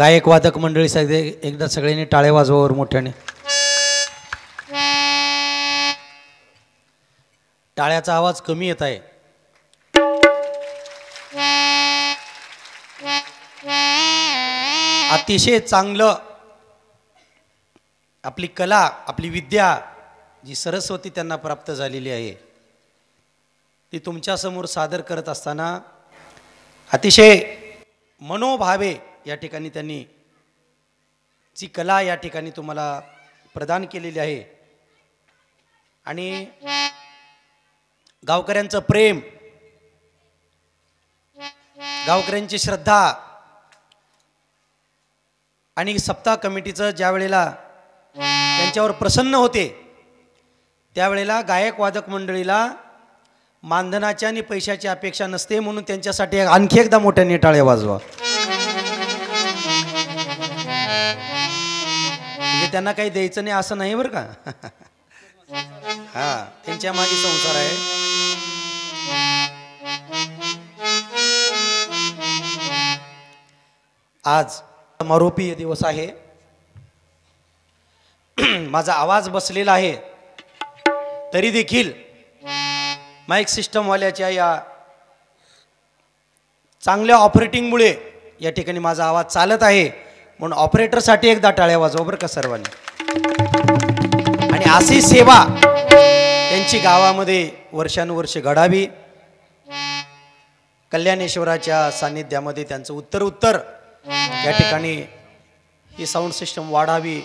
गायक वादक मंडळी सगळे एकदा सगळ्यांनी टाळे वाजवावर मोठ्याने. टाळ्याचा आवाज कमी येत आहे. अतिशय चांगलं आपली कला आपली विद्या जी सरस्वती त्यांना प्राप्त झालेली आहे ती तुमच्या समोर सादर करत असताना अतिशय मनोभावे या ठिकाणी त्यांनी जी कला या ठिकाणी तुम्हाला प्रदान केलेली आहे आणि गावकऱ्यांचं प्रेम गावकऱ्यांची श्रद्धा आणि सप्ताह कमिटीचं ज्या वेळेला त्यांच्यावर प्रसन्न होते त्यावेळेला गायक वादक मंडळीला मानधनाच्या आणि पैशाची अपेक्षा नसते म्हणून त्यांच्यासाठी आणखी एकदा मोठ्याने टाळे वाजवा. म्हणजे त्यांना काही द्यायचं नाही असं नाही बरं का. हा त्यांच्या मागे संसार आहे. आज समारोपीय दिवस आहे. माझा आवाज बसलेला आहे तरी देखील माईक सिस्टम वाल्याच्या या चांगल्या ऑपरेटिंगमुळे या ठिकाणी माझा आवाज चालत आहे म्हणून ऑपरेटरसाठी एकदा टाळ्या वाजवा बरं का सर्वांनी. आणि अशी सेवा त्यांची गावामध्ये वर्षानुवर्ष घडावी. कल्याणेश्वराच्या सान्निध्यामध्ये त्यांचं उत्तर या ठिकाणी ही साऊंड सिस्टम वाढावी.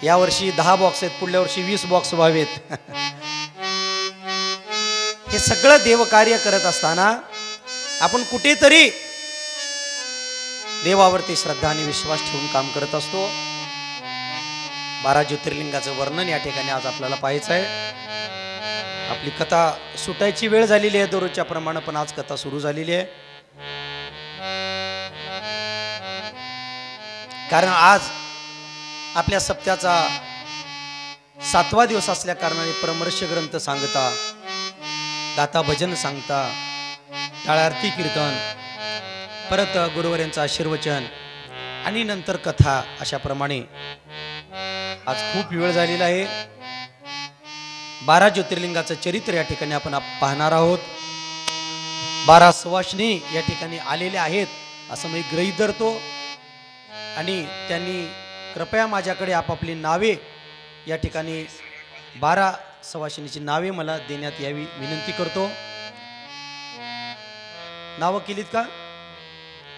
यावर्षी 10 बॉक्स आहेत, पुढल्या वर्षी 20 बॉक्स व्हावेत. हे सगळं देवकार्य करत असताना आपण कुठेतरी देवावरती श्रद्धा आणि विश्वास ठेवून काम करत असतो. 12 ज्योतिर्लिंगाचं वर्णन या ठिकाणी आज आपल्याला पाहायचं आहे. आपली कथा सुटायची वेळ झालेली आहे दररोजच्या प्रमाणे, पण आज कथा सुरू झालेली आहे. कारण आज आपल्या सप्त्याचा 7वा दिवस असल्या कारणाने परमर्ष ग्रंथ सांगता, गाता भजन सांगता, टाळार्थी कीर्तन, परत गुरुवर्यांचं आशीर्वचन आणि नंतर कथा, अशाप्रमाणे आज खूप वेळ झालेला आहे. 12 ज्योतिर्लिंगाचं चरित्र या ठिकाणी आपण पाहणार आहोत. 12 सुवासिनी या ठिकाणी आलेल्या आहेत असं मी गृहीत धरतो आणि त्यांनी कृपया माझ्याकडे आपापली नावे या ठिकाणी 12 सुवासिनीची नावे मला देण्यात यावी विनंती करतो. नावं केलीत का?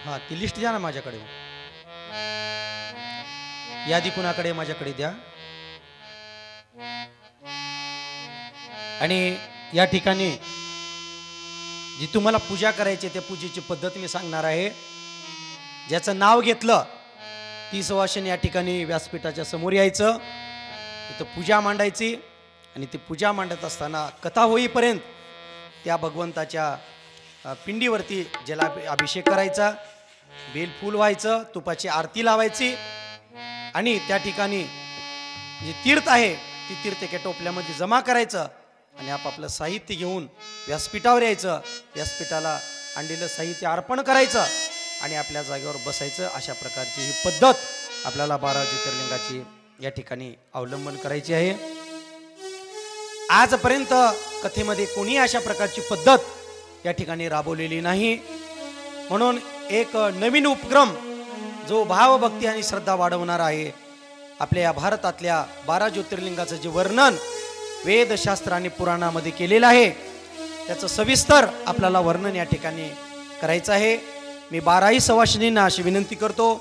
हां, ती लिस्ट द्या ना माझ्याकडे. यादी कुणाकडे? माझ्याकडे द्या. आणि या ठिकाणी जी तुम्हाला पूजा करायची त्या पूजेची पद्धत मी सांगणार आहे. ज्याचं नाव घेतलं ती सुवासिनी या ठिकाणी व्यासपीठाच्या समोर यायचं, तिथं पूजा मांडायची आणि ती पूजा मांडत असताना कथा होईपर्यंत त्या भगवंताच्या पिंडीवरती जला अभिषेक करायचा, बेलफूल व्हायचं, तुपाची आरती लावायची आणि त्या ठिकाणी जे तीर्थ आहे ती तीर्थ एका टोपल्यामध्ये जमा करायचं आणि आपापलं साहित्य घेऊन व्यासपीठावर यायचं. व्यासपीठाला आणलेलं साहित्य अर्पण करायचं आणि आपल्या जागेवर बसायचं. अशा प्रकारची ही पद्धत आपल्याला 12 ज्योतिर्लिंगाची या ठिकाणी अवलंबन करायची आहे. आजपर्यंत कथेमध्ये कोणी अशा प्रकारची पद्धत या ठिकाणी राबवलेली नाही. म्हणून एक नवीन उपक्रम जो भावभक्ती आणि श्रद्धा वाढवणार आहे. आपल्या या भारतातल्या 12 ज्योतिर्लिंगाचं जे वर्णन वेदशास्त्र आणि पुराणामध्ये केलेलं आहे त्याचं सविस्तर आपल्याला वर्णन या ठिकाणी करायचं आहे. मी 12ही सुवासिनींना अशी विनंती करतो.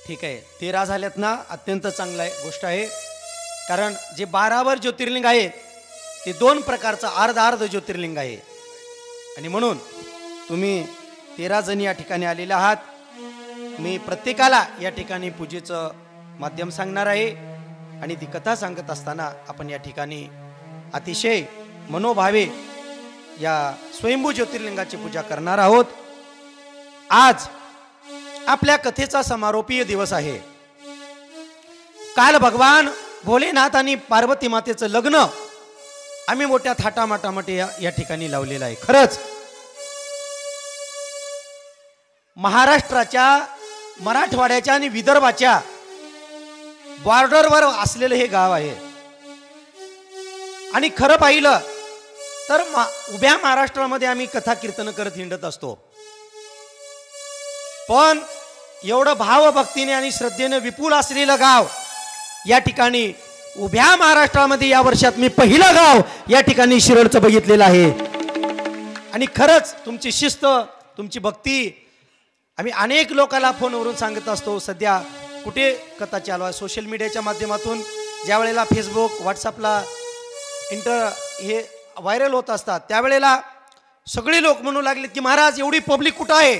ठीक आहे, 13 झाल्यात ना, अत्यंत चांगला आहे गोष्ट आहे. कारण जे 12वर ज्योतिर्लिंग आहे ते 2 प्रकारचं अर्ध ज्योतिर्लिंग आहे आणि म्हणून तुम्ही 13 जणी या ठिकाणी आलेले आहात. मी प्रत्येकाला या ठिकाणी पूजेचं माध्यम सांगणार आहे आणि ती कथा सांगत असताना आपण या ठिकाणी अतिशय मनोभावे या स्वयंभू ज्योतिर्लिंगाची पूजा करणार आहोत. आज आपल्या कथेचा समारोपीय दिवस आहे. काल भगवान भोलेनाथ आणि पार्वती मातेचं लग्न आम्ही मोठ्या थाटामाटामध्ये या ठिकाणी लावलेलं आहे. खरंच महाराष्ट्राच्या, मराठवाड्याच्या आणि विदर्भाच्या बॉर्डरवर असलेलं हे गाव आहे. आणि खरं पाहिलं तर उभ्या महाराष्ट्रामध्ये आम्ही कथा कीर्तन करत हिंडत असतो, पण एवढं भावभक्तीने आणि श्रद्धेने विपुल असलेलं गाव या ठिकाणी उभ्या महाराष्ट्रामध्ये या वर्षात मी पहिलं गाव या ठिकाणी शिरोडचं बघितलेलं आहे. आणि खरंच तुमची शिस्त, तुमची भक्ती आम्ही अनेक लोकांना फोनवरून सांगत असतो. सध्या कुठे कथा चालू आहे, सोशल मीडियाच्या माध्यमातून ज्या वेळेला फेसबुक, व्हॉट्सअपला हे व्हायरल होत असतात, त्यावेळेला सगळे लोक म्हणू लागलेत की महाराज एवढी पब्लिक कुठं आहे,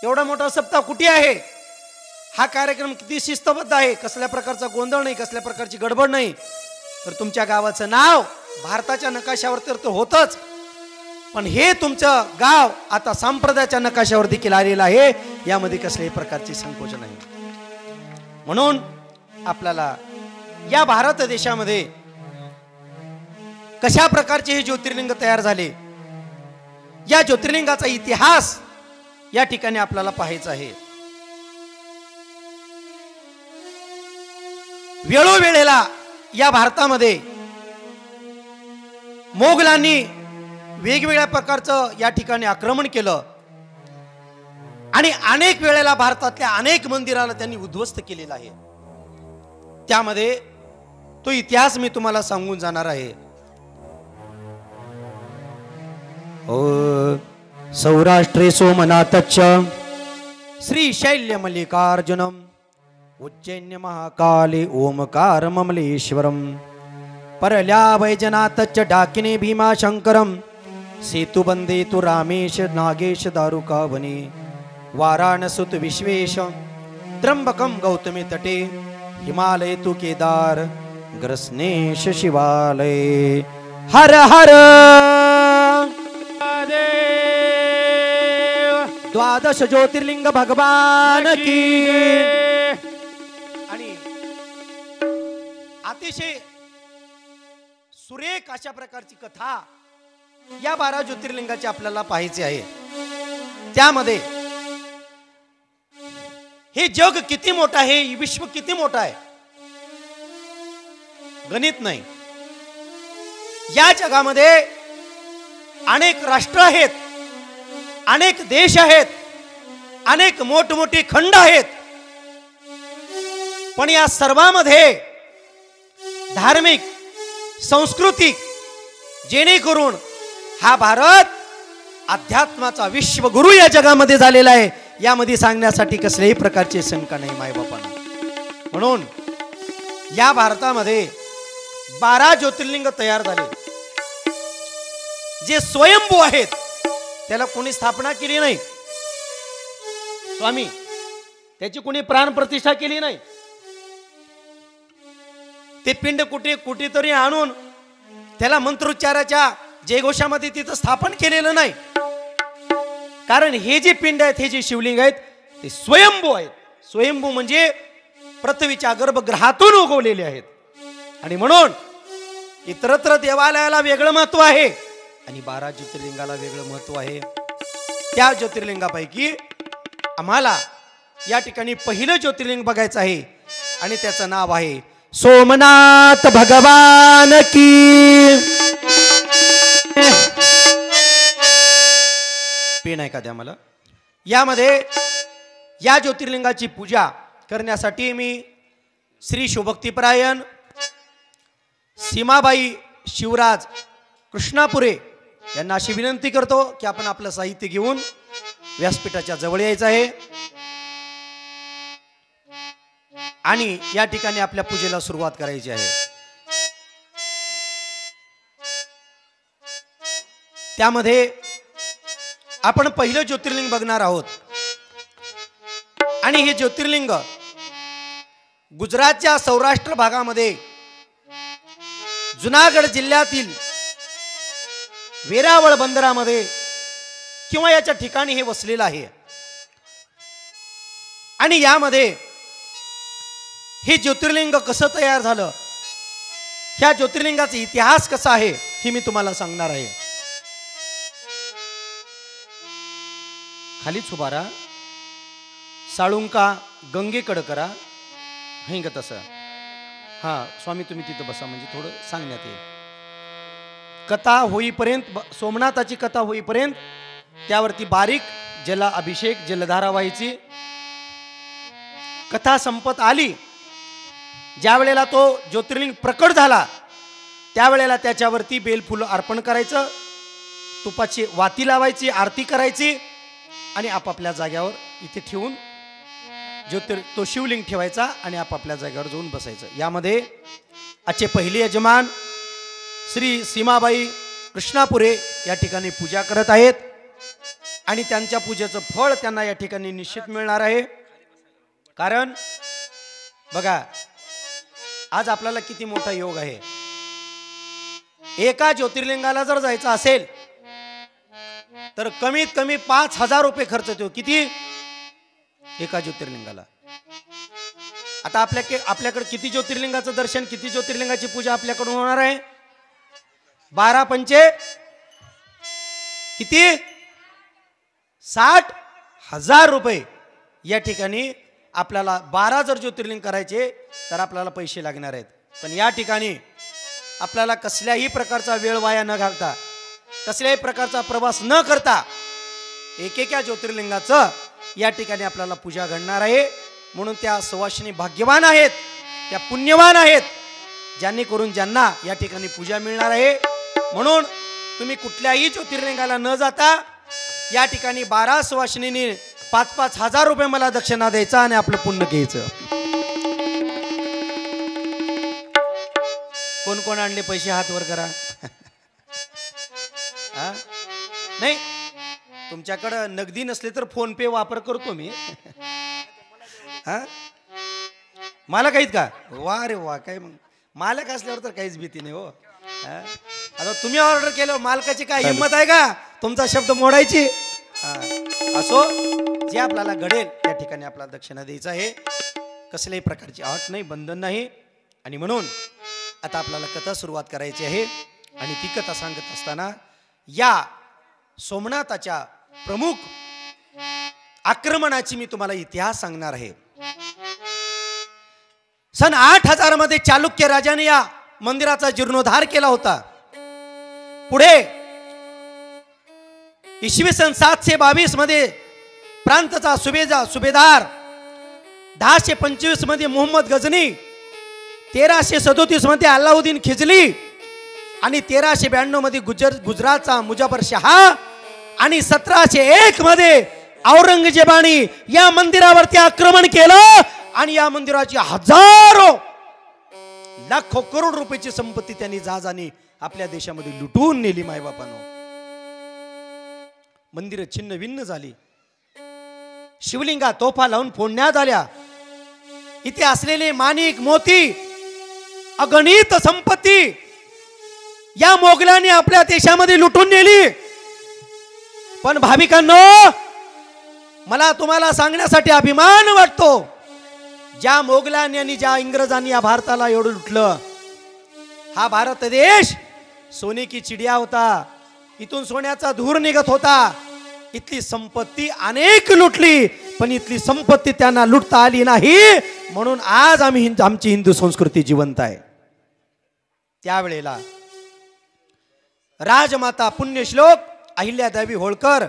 एवढा मोठा सप्ताह कुठे आहे, हा कार्यक्रम किती शिस्तबद्ध आहे, कसल्या प्रकारचा गोंधळ नाही, कसल्या प्रकारची गडबड नाही. तर तुमच्या गावाचं नाव भारताच्या नकाशावर तर होतच, पण हे तुमचं गाव आता संप्रदायाच्या नकाशावर देखील आलेलं आहे, यामध्ये कसल्याही प्रकारची संकोच नाही. म्हणून आपल्याला या भारत देशामध्ये कशा प्रकारचे हे ज्योतिर्लिंग तयार झाले, या ज्योतिर्लिंगाचा इतिहास या ठिकाणी आपल्याला पाहायचा आहे. वेळोवेळेला या भारतामध्ये मोगलांनी वेगवेगळ्या प्रकारचं या ठिकाणी आक्रमण केलं आणि अनेक वेळेला भारतातल्या अनेक मंदिराला त्यांनी उद्ध्वस्त केलेलं आहे. त्यामध्ये तो इतिहास मी तुम्हाला सांगून जाणार आहे. सौराष्ट्रे सोमनाथच्च श्री शैल्य मल्लिकार्जुनम उज्जैन्य महाकाले ओमकार ममलेश्वरम परल्या वैजनाथच्च डाकिने भीमाशंकरम सेतुबंदे तु रामेश नागेश दारुकावने वाराणसुत विश्वेश त्र्यंबकम गौतमी तटे हिमालय तु केदार ग्रस्नेश शिवालय. हर हर द्वादश ज्योतिर्लिंग भगवान की. आणि अतिशय सुरेख अशा प्रकारची कथा या 12 ज्योतिर्लिंगाची आपल्याला पाहायची आहे. त्यामध्ये हे जग किती मोठं आहे, विश्व किती मोठं आहे, गणित नाही. या जगामध्ये अनेक राष्ट्र आहेत, अनेक देश आहेत, अनेक मोठमोठे खंड आहेत, पण या सर्वांमध्ये धार्मिक, सांस्कृतिक, जेणेकरून हा भारत अध्यात्माचा विश्वगुरु या जगामध्ये झालेला आहे, यामध्ये सांगण्यासाठी कसल्याही प्रकारची शंका नाही मायबापांना. म्हणून या भारतामध्ये 12 ज्योतिर्लिंग तयार झाले, जे स्वयंभू आहेत, त्याला कोणी स्थापना केली नाही, स्वामी त्याची कोणी प्राण प्रतिष्ठा केली नाही. ते पिंड कुठेतरी आणून त्याला मंत्रोच्चाराच्या जयघोषामध्ये तिथं स्थापन केलेलं नाही, कारण हे जे पिंड आहेत, हे जे शिवलिंग आहेत, ते स्वयंभू आहेत. स्वयंभू म्हणजे पृथ्वीच्या गर्भगृहातून उगवलेले आहेत. आणि म्हणून इतरत्र देवालयाला वेगळं महत्व आहे आणि 12 ज्योतिर्लिंगाला वेगळं महत्व आहे. त्या ज्योतिर्लिंगापैकी आम्हाला या ठिकाणी पहिलं ज्योतिर्लिंग बघायचं आहे आणि त्याचं नाव आहे सोमनाथ भगवान की. पेन आहे का द्या मला. यामध्ये या ज्योतिर्लिंगाची पूजा करण्यासाठी मी श्री शिवभक्तीपरायण सीमाबाई शिवराज कृष्णापुरे यांना अशी विनंती करतो की आपण आपलं साहित्य घेऊन व्यासपीठाच्या जवळ यायचं आहे आणि या ठिकाणी आपल्या पूजेला सुरुवात करायची आहे. त्यामध्ये आपण पहिलं ज्योतिर्लिंग बघणार आहोत आणि हे ज्योतिर्लिंग गुजरातच्या सौराष्ट्र भागामध्ये जुनागड जिल्ह्यातील वेरावळ बंदरामध्ये किंवा याच्या ठिकाणी हे वसलेलं आहे. आणि यामध्ये हे ज्योतिर्लिंग कसं तयार झालं, ह्या ज्योतिर्लिंगाचा इतिहास कसा आहे हे मी तुम्हाला सांगणार आहे. खालीच उभा राहा. साळुंका गंगेकडं करा हिंग तसं. हा स्वामी तुम्ही तिथं बसा म्हणजे थोडं सांगण्यात येईल. कथा होईपर्यंत सोमनाथाची कथा होईपर्यंत त्यावरती बारीक जल अभिषेक जलधारा व्हायची. कथा संपत आली, ज्या वेळेला तो ज्योतिर्लिंग प्रकट झाला त्यावेळेला त्याच्यावरती बेलफुलं अर्पण करायचं, तुपाची वाती लावायची, आरती करायची आणि आपापल्या जाग्यावर इथे ठेवून तो शिवलिंग ठेवायचा आणि आपापल्या जागेवर जाऊन बसायचं. यामध्ये आजचे पहिले यजमान श्री सीमाबाई कृष्णापुरे या ठिकाणी पूजा करत आहेत आणि त्यांच्या पूजेचं फळ त्यांना या ठिकाणी निश्चित मिळणार आहे. कारण बघा आज आपल्याला किती मोठा योग आहे. एका ज्योतिर्लिंगाला जर जायचं असेल तर कमीत कमी 5,000 रुपये खर्च होतो. किती? एका ज्योतिर्लिंगाला. आता आपल्याकडे किती ज्योतिर्लिंगाचं दर्शन, किती ज्योतिर्लिंगाची पूजा आपल्याकडून होणार आहे? 12 पंचे किती? 60,000 रुपये. या ठिकाणी आपल्याला 12 जर ज्योतिर्लिंग करायचे तर आपल्याला पैसे लागणार आहेत. पण या ठिकाणी आपल्याला कसल्याही प्रकारचा वेळ वाया न घालता, कसल्याही प्रकारचा प्रवास न करता एकेका ज्योतिर्लिंगाचं या ठिकाणी आपल्याला पूजा घडणार आहे. म्हणून त्या सुवासिनी भाग्यवान आहेत, त्या पुण्यवान आहेत, ज्यांना या ठिकाणी पूजा मिळणार आहे. म्हणून तुम्ही कुठल्याही ज्योतिर्लिंगाला न जाता या ठिकाणी 12 सुवासिनींनी 5,000 रुपये मला दक्षिणा द्यायचा आणि आपलं पुण्य घ्यायचं. कोण कोण आणले पैसे हात वर करा. नाही तुमच्याकडं नगदी नसले तर फोन पे वापर करतो मी. मालक आहेत का? वा रे वा, काय मग मालक असल्यावर तर काहीच भीती नाही हो. आता तुम्ही ऑर्डर केलं, मालकाची काय हिंमत आहे का तुमचा शब्द मोडायची? असो, जे आपल्याला घडेल त्या ठिकाणी आपल्याला दक्षिणा द्यायचं आहे. कसल्याही प्रकारची अट नाही, बंधन नाही. आणि म्हणून आता आपल्याला कथा सुरुवात करायची आहे. आणि ती कथा सांगत असताना या सोमनाथाच्या प्रमुख आक्रमणाची मी तुम्हाला इतिहास सांगणार आहे. सन 8000 मध्ये चालुक्य राजाने या मंदिराचा जीर्णोद्धार केला होता. पुढे इसवी सन 722 मध्ये प्रांतचा सुभेदार, 1025 मध्ये मोहम्मद गजनी, 1337 मध्ये अल्लाउद्दीन खिजली आणि 1392 मध्ये गुजरातचा मुजफ्फर शहा आणि 1701 मध्ये औरंगजेबाने या मंदिरावरती आक्रमण केलं आणि या मंदिराची हजारो लाखो करोड रुपयाची संपत्ती त्यांनी जहाजाने आपल्या देशामध्ये लुटून नेली. मायबापानो, मंदिर छिन्न भिन्न झाली, शिवलिंगा तोफा लावून फोडण्यात आल्या. इथे असलेले माणिक मोती अगणित संपत्ती या मोगलांनी आपल्या देशामध्ये लुटून नेली. पण भाविकांनो, मला तुम्हाला सांगण्यासाठी अभिमान वाटतो, ज्या मोगलांनी आणि ज्या इंग्रजांनी या भारताला एवढं लुटलं, हा भारत देश सोने की चिडिया होता, इथून सोन्याचा धूर निघत होता. इथली संपत्ती अनेक लुटली, पण इथली संपत्ती त्यांना लुटता आली नाही. म्हणून आज आमची हिंदू संस्कृती जिवंत आहे. त्यावेळेला राजमाता पुण्यश्लोक अहिल्यादेवी होळकर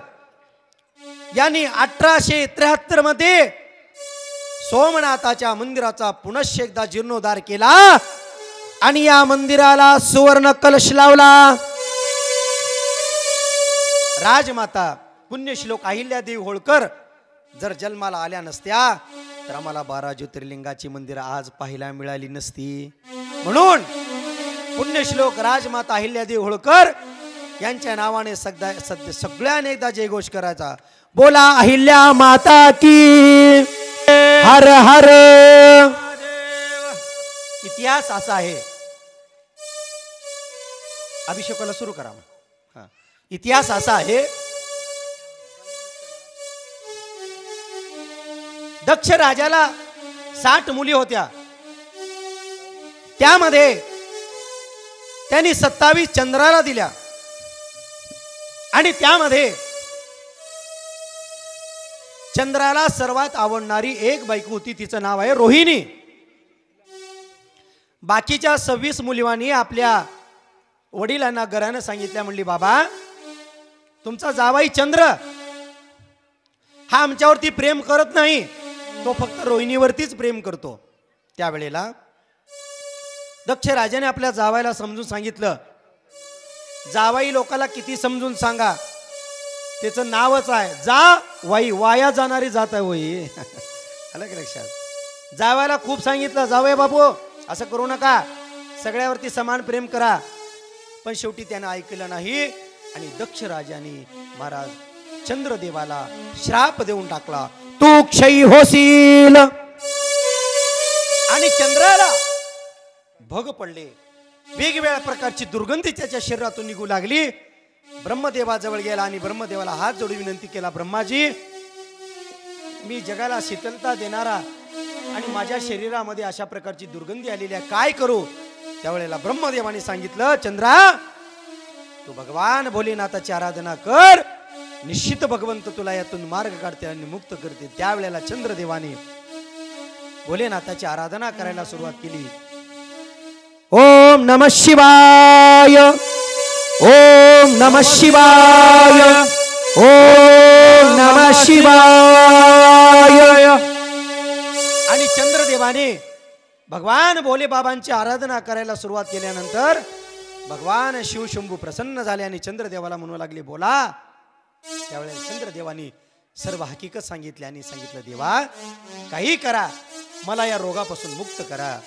यांनी 1873 मध्ये सोमनाथाच्या मंदिराचा पुनश्च एकदा जीर्णोद्धार केला आणि या मंदिराला सुवर्ण कलश लावला. राजमाता पुण्यश्लोक अहिल्यादेवी होळकर जर जन्माला आल्या नसत्या तर आम्हाला 12 ज्योतिर्लिंगाची मंदिरं आज पाहायला मिळाली नसती. म्हणून पुण्यश्लोक राजमाता अहिल्यादेवी होळकर यांच्या नावाने सगळ्यांनी एकदा जयघोष करायचा. बोला अहिल्या माता की हर हर. इतिहास असा आहे. अभिषेकाला सुरू करा. इतिहास असा आहे, दक्ष राजाला 60 मुली होत्या. त्यामध्ये त्यांनी 27 चंद्राला दिल्या आणि त्यामध्ये चंद्राला सर्वात आवडणारी एक बायको होती, तिचं नाव आहे रोहिणी. बाकीच्या 26 मुलीवानी आपल्या वडिलांना घरानं सांगितल्या, म्हणली बाबा तुमचा जावाई चंद्र हा आमच्यावरती प्रेम करत नाही, तो फक्त रोहिणीवरतीच प्रेम करतो. त्यावेळेला दक्ष राजाने आपल्या जावाईला समजून सांगितलं. जावाई लोकाला किती समजून सांगा, त्याचं नावच आहे जा वाई, वाया जाणारी जात आहे वही. आलं की लक्षात? जावायला खूप सांगितलं, जावई बाबू असं करू नका, सगळ्यावरती समान प्रेम करा. पण शेवटी त्यानं ऐकलं नाही आणि दक्ष राजाने महाराज चंद्रदेवाला श्राप देऊन टाकला, तू क्षयी होशील. आणि चंद्राला भग पडले, वेगवेगळ्या प्रकारची दुर्गंधी त्याच्या शरीरातून निघू लागली. ब्रह्मदेवाजवळ गेला आणि ब्रह्मदेवाला हात जोडून विनंती केला, ब्रह्माजी मी जगाला शीतलता देणारा आणि माझ्या शरीरामध्ये अशा प्रकारची दुर्गंधी आलेली आहे, काय करू? त्यावेळेला ब्रह्मदेवाने सांगितलं, चंद्रा तू भगवान भोलेनाथाची आराधना कर, निश्चित भगवंत तुला यातून मार्ग काढते आणि मुक्त करते. त्यावेळेला चंद्रदेवाने भोलेनाथाची आराधना करायला सुरुवात केली. ओम नमः शिवाय, ओम नमः शिवाय, ओम नमः शिवाय. आणि चंद्रदेवाने भगवान भोले बाबांची आराधना करायला सुरुवात केल्यानंतर भगवान शिवशंभू प्रसन्न झाले आणि चंद्रदेवाला म्हणू लागले, बोला. त्यावेळेला चंद्रदेवाने सर्व हकीकत सांगितली आणि सांगितलं, देवा काही करा, मला या रोगापासून मुक्त करा.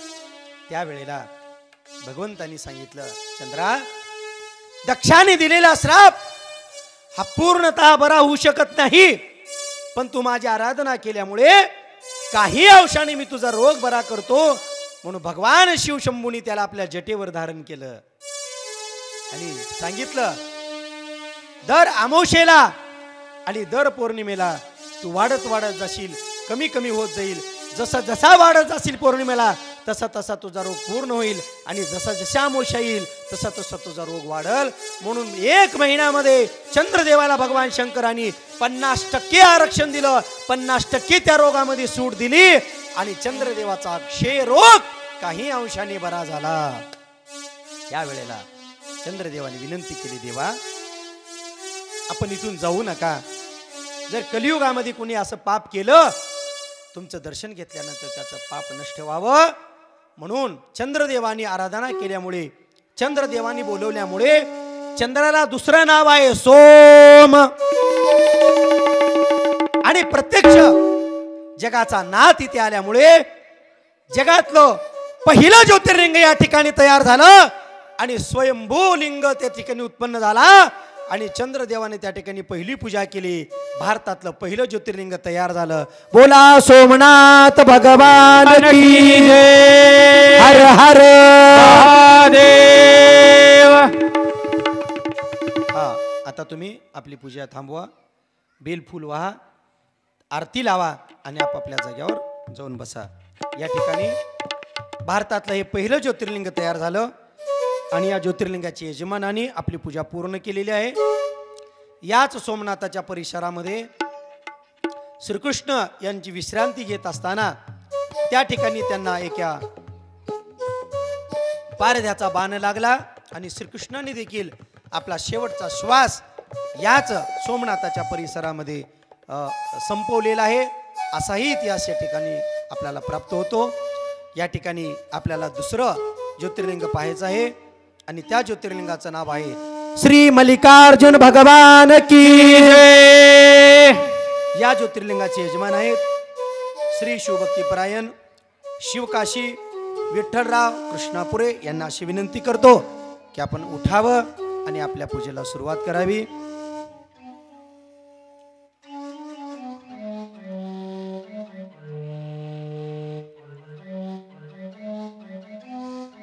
त्यावेळेला भगवंतांनी सांगितलं, चंद्रा दक्षाने दिलेला श्राप हा पूर्णतः बरा होऊ शकत नाही, पण तू माझी आराधना केल्यामुळे काही अंशाने मी तुझा रोग बरा करतो. म्हणून भगवान शिवशंभूने त्याला आपल्या जटेवर धारण केलं आणि सांगितलं, दर अमावस्येला आणि दर पौर्णिमेला तू वाढत वाढत जाशील, कमी कमी होत जाईल. जसा जसा वाढत जाशील पौर्णिमेला तसा तसा तुझा रोग पूर्ण होईल आणि जसा जसा अमावस्या येईल तसा तसा तुझा रोग वाढल. म्हणून 1 महिन्यामध्ये चंद्रदेवाला भगवान शंकरांनी 50% आरक्षण दिलं, 50% त्या रोगामध्ये सूट दिली आणि चंद्रदेवाचा क्षय रोग काही अंशाने बरा झाला. त्यावेळेला चंद्रदेवाने विनंती केली, देवा आपण इथून जाऊ नका, जर कलियुगामध्ये कोणी असं पाप केलं तुमचं दर्शन घेतल्यानंतर त्याचं पाप नष्ट व्हावं. म्हणून चंद्रदेवानी आराधना केल्यामुळे, चंद्रदेवानी बोलवल्यामुळे चंद्राला दुसरं नाव आहे सोम. आणि प्रत्यक्ष जगाचा नाथ इथे आल्यामुळे जगातलं पहिलं ज्योतिर्लिंग या ठिकाणी तयार झालं आणि स्वयंभू लिंग त्या ठिकाणी उत्पन्न झाला आणि चंद्रदेवाने त्या ठिकाणी पहिली पूजा केली. भारतातलं पहिलं ज्योतिर्लिंग तयार झालं. बोला सोमनाथ भगवान की जय. हर हर महादेव. हा, आता तुम्ही आपली पूजा थांबवा, बेलफूल वाहा, आरती लावा आणि आपापल्या जागेवर जाऊन बसा. या ठिकाणी भारतातलं हे पहिलं ज्योतिर्लिंग तयार झालं आणि या ज्योतिर्लिंगाची यजमानाने आपली पूजा पूर्ण केलेली आहे. याच सोमनाथाच्या परिसरामध्ये श्रीकृष्ण यांची विश्रांती घेत असताना त्या ठिकाणी त्यांना एका पारध्याचा बाण लागला आणि श्रीकृष्णाने देखील आपला शेवटचा श्वास याच सोमनाथाच्या परिसरामध्ये संपवलेला आहे. असाही इतिहास या ठिकाणी आपल्याला प्राप्त होतो. या ठिकाणी आपल्याला दुसरं ज्योतिर्लिंग पाहायचं आहे आणि त्या ज्योतिर्लिंगाचं नाव आहे श्री मल्लिकार्जुन भगवान की जय. या ज्योतिर्लिंगाचे यजमान आहेत श्री शिवभक्तीपरायण शिवकाशी विठ्ठलराव कृष्णापुरे यांना अशी विनंती करतो की आपण उठावं आणि आपल्या पूजेला सुरुवात करावी.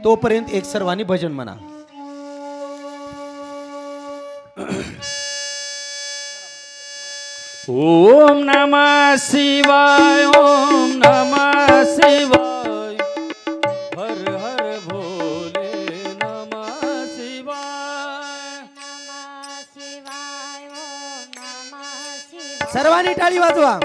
तोपर्यंत एक सर्वांनी भजन म्हणा. ओम नमः शिवाय, ओम नमः शिवाय, हर हर भोले नमः शिवाय, नमः शिवाय, ओम नमः शिवाय. सर्वांनी टाळी वाजवा.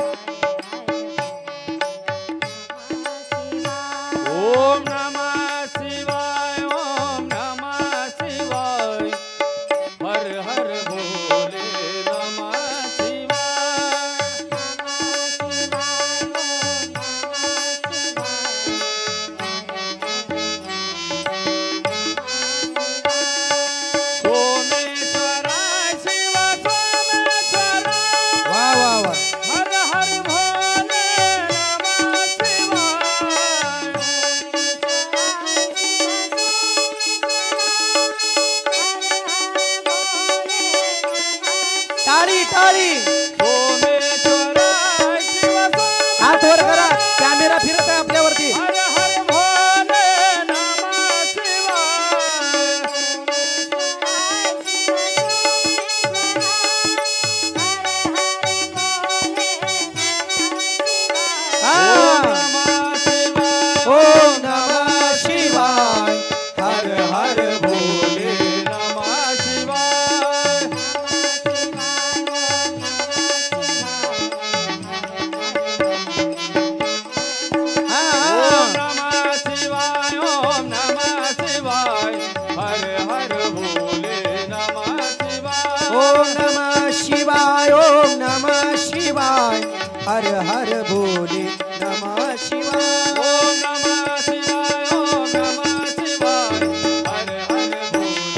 हर भोले नमः शिवाय. ओम नमः शिवाय ओम नमः शिवाय हर हर भोले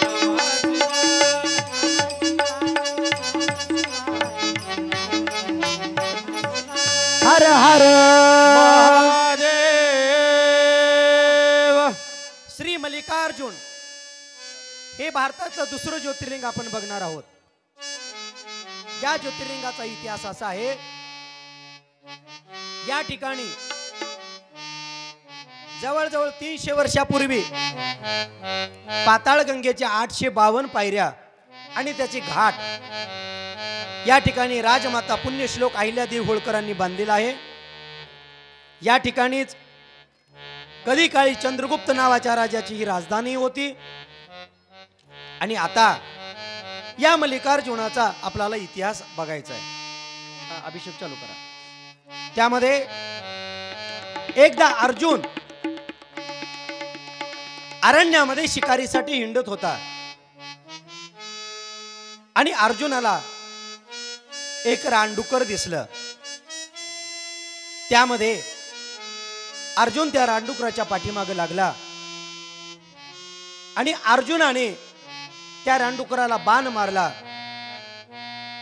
नमः शिवाय. हर हर महादेव. श्री मल्लिकार्जुन हे भारतातलं दुसरं ज्योतिर्लिंग आपण बघणार आहोत. या ज्योतिर्लिंगाचा इतिहास असा आहे, या ठिकाणी जवळजवळ 300 वर्षापूर्वी पाताळ गंगेच्या 852 पायऱ्या आणि त्याचे घाट या ठिकाणी राजमाता पुण्यश्लोक अहिल्यादेवी होळकरांनी बांधलेला आहे. या ठिकाणीच कधी काळी चंद्रगुप्त नावाच्या राजाची ही राजधानी होती. आणि आता या मल्लिकार्जुनाचा आपल्याला इतिहास बघायचा आहे. अभिषेक चालू करा. त्यामध्ये एकदा अर्जुन अरण्यामध्ये शिकारीसाठी हिंडत होता आणि अर्जुनाला एक रानडुकर दिसलं. त्यामध्ये अर्जुन त्या रानडुकराच्या पाठीमागे लागला आणि अर्जुनाने त्या रानडुकराला बाण मारला.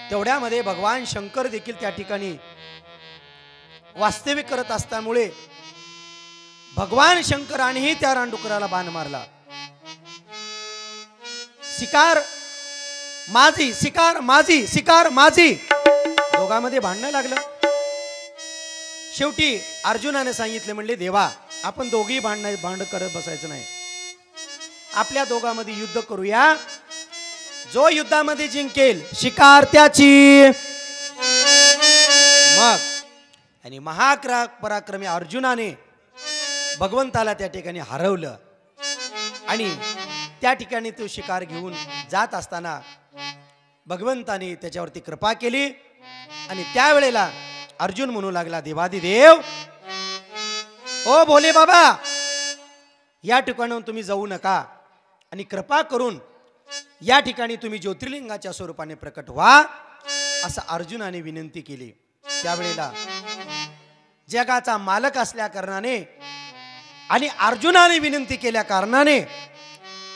तेवढ्यामध्ये भगवान शंकर देखील त्या ठिकाणी वास्तविक करत असल्यामुळे भगवान शंकरानेही त्या रानडुकराला बाण मारला. शिकार माझी, शिकार माझी, शिकार माझी, दोघांमध्ये भांडणं लागलं. शेवटी अर्जुनाने सांगितले, म्हणले देवा आपण दोघी भांड करत बसायचं नाही, आपल्या दोघांमध्ये युद्ध करूया. जो युद्धामध्ये जिंकेल शिकार त्याची. मग आणि महापराक्रमी अर्जुनाने भगवंताला त्या ठिकाणी हरवलं आणि त्या ठिकाणी तो शिकार घेऊन जात असताना भगवंताने त्याच्यावरती कृपा केली आणि त्यावेळेला अर्जुन म्हणू लागला, देवादिदेव ओ भोले बाबा, या ठिकाणाहून तुम्ही जाऊ नका आणि कृपा करून या ठिकाणी तुम्ही ज्योतिर्लिंगाच्या स्वरूपाने प्रकट व्हा, असं अर्जुनाने विनंती केली. त्यावेळेला जगाचा मालक असल्या कारणाने आणि अर्जुनाने विनंती केल्या कारणाने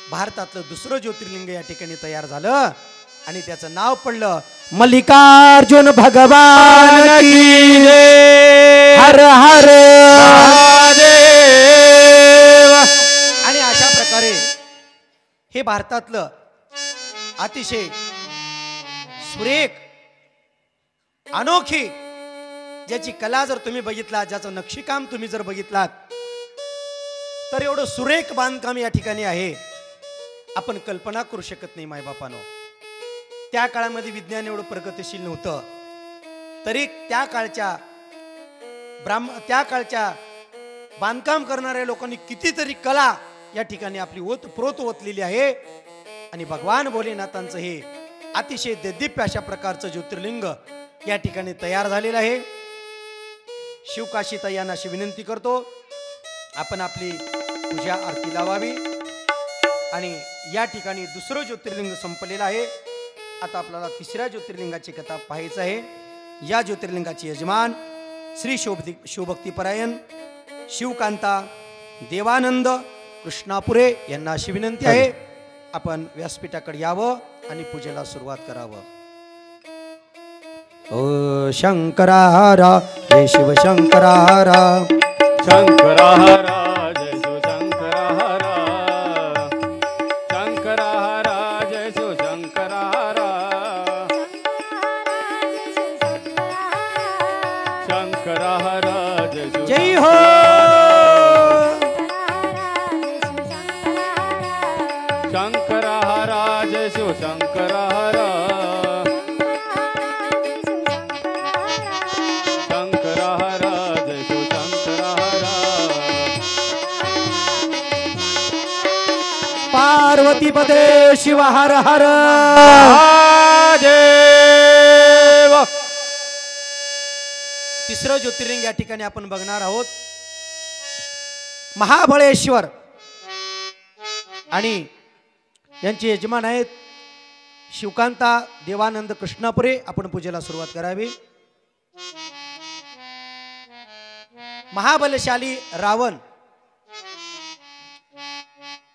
भारतातलं दुसरं ज्योतिर्लिंग या ठिकाणी तयार झालं आणि त्याचं नाव पडलं मल्लिकार्जुन भगवान की जय. हर हर महादेव. आणि अशा प्रकारे हे भारतातलं अतिशय सुरेख अनोखी ज्याची कला जर तुम्ही बघितला, ज्याचं नक्षीकाम तुम्ही जर बघितलात, तर एवढं सुरेख बांधकाम या ठिकाणी आहे, आपण कल्पना करू शकत नाही मायबापानो. त्या काळामध्ये विज्ञान एवढं प्रगतिशील नव्हतं, तरी त्या काळच्या बांधकाम करणाऱ्या लोकांनी कितीतरी कला या ठिकाणी आपली प्रोत ओतलेली आहे. आणि भगवान भोलेनाथांचं हे अतिशय देदीप्य अशा प्रकारचं ज्योतिर्लिंग या ठिकाणी तयार झालेलं आहे. शिवकाशी ताईंना अशी विनंती करतो, आपण आपली पूजा आरती लावावी. आणि या ठिकाणी दुसरं ज्योतिर्लिंग संपलेलं आहे. आता आपल्याला तिसऱ्या ज्योतिर्लिंगाची कथा पाहायचं आहे. या ज्योतिर्लिंगाचे यजमान श्री शिवभक्तीपरायण शिवकांता देवानंद कृष्णापुरे यांना अशी विनंती आहे, आपण व्यासपीठाकडे यावं आणि पूजेला सुरुवात करावं. ओ शंकरारा जय शिव शंकरारा, शंकरारा जय शिव शंकरारा, शंकरारा जय शिव शंकरारा, शंकरारा जय शिव. जय हो. शंकरारा जय शिव शंकरारा, शंकरारा जय शिव शंकरारा. पार्वती पदे शिव हर हर महादेव. तिसरं ज्योतिर्लिंग या ठिकाणी आपण बघणार आहोत. महाबळेश्वर आणि यांचे यजमान आहेत शिवकांता देवानंद कृष्णापुरे. आपण पूजेला सुरुवात करावी. महाबलशाली रावण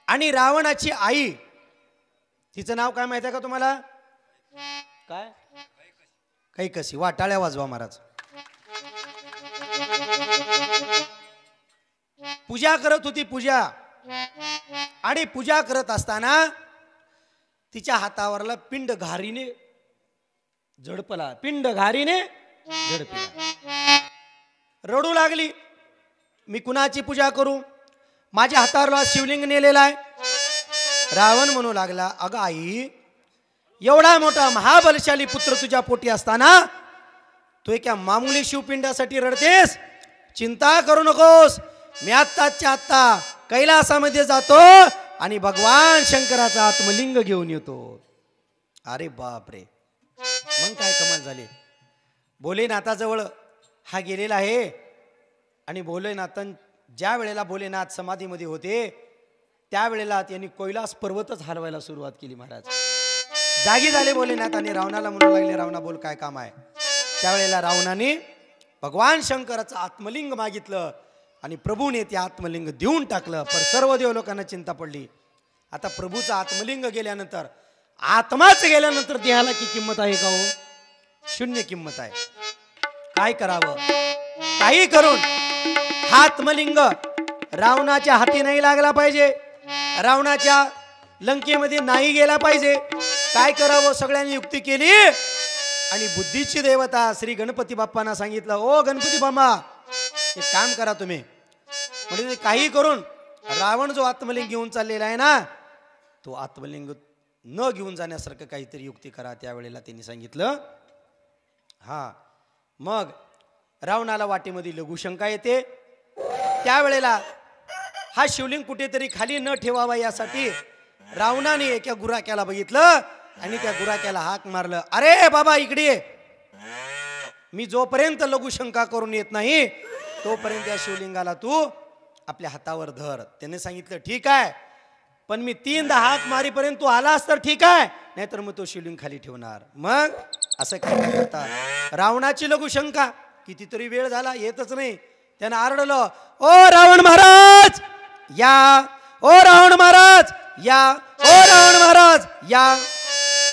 आणि रावणाची आई, तिचं नाव काय माहिती आहे का तुम्हाला? काय? कैकसी. वाटाळ्या वाजवा महाराज. पूजा करत होती, पूजा. आणि पूजा करत असताना तिच्या हातावरला पिंड घारीने झडपला, पिंड घारीने झडपला. रडू लागली, मी कुणाची पूजा करू? माझ्या हातावरला शिवलिंग नेलेला आहे. रावण म्हणू लागला, अगं आई, एवढा मोठा महाबलशाली पुत्र तुझ्या पोटी असताना तू एका मामुली शिवपिंडासाठी रडतेस? चिंता करू नकोस, मी आत्ताच्या आत्ता कैलासामध्ये जातो आणि भगवान शंकराचा आत्मलिंग घेऊन येतो. अरे बापरे, मग काय कमाल झाली. भोलेनाथाजवळ हा गेलेला आहे आणि भोलेनाथन ज्या वेळेला भोलेनाथ समाधीमध्ये होते त्यावेळेला त्यांनी कैलास पर्वतच हलवायला सुरुवात केली. महाराज जागी झाले भोलेनाथ आणि रावणाला म्हणू लागले, रावणा बोल, काय काम आहे? त्यावेळेला रावणाने भगवान शंकराचं आत्मलिंग मागितलं आणि प्रभूने ते आत्मलिंग देऊन टाकलं. पर सर्व देव लोकांना चिंता पडली. आता प्रभूचं आत्मलिंग गेल्यानंतर, आत्माच गेल्यानंतर देहाला की किंमत आहे का हो? शून्य किंमत आहे. काय करावं? काही करून हा आत्मलिंग रावणाच्या हाती नाही लागला पाहिजे, रावणाच्या लंकेमध्ये नाही गेला पाहिजे. काय करावं? सगळ्यांनी युक्ती केली आणि बुद्धीची देवता श्री गणपती बाप्पांना सांगितलं, ओ गणपती बाप्पा, एक काम करा तुम्ही. म्हणजे काही करून रावण जो आत्मलिंग घेऊन चाललेला आहे ना, तो आत्मलिंग न घेऊन जाण्यासारखं काहीतरी युक्ती करा. त्यावेळेला त्यांनी सांगितलं. हा, मग रावणाला वाटेमध्ये लघुशंका येते. त्यावेळेला हा शिवलिंग कुठेतरी खाली न ठेवावा यासाठी रावणाने एका गुराख्याला बघितलं आणि त्या गुराख्याला हाक मारलं, अरे बाबा इकडे ये. मी जोपर्यंत लघुशंका करून येत नाही तोपर्यंत या शिवलिंगाला तू आपल्या हातावर धर. त्याने सांगितलं, ठीक आहे, पण मी 3दा हाक मारीपर्यंत तू आलास तर ठीक आहे, नाहीतर मग तो शिवलिंग खाली ठेवणार. मग असं काय करतात? रावणाची लघुशंका, कितीतरी वेळ झाला येतच नाही. त्यानं आरडलं, ओ रावण महाराज या, ओ रावण महाराज या, ओ रावण महाराज या.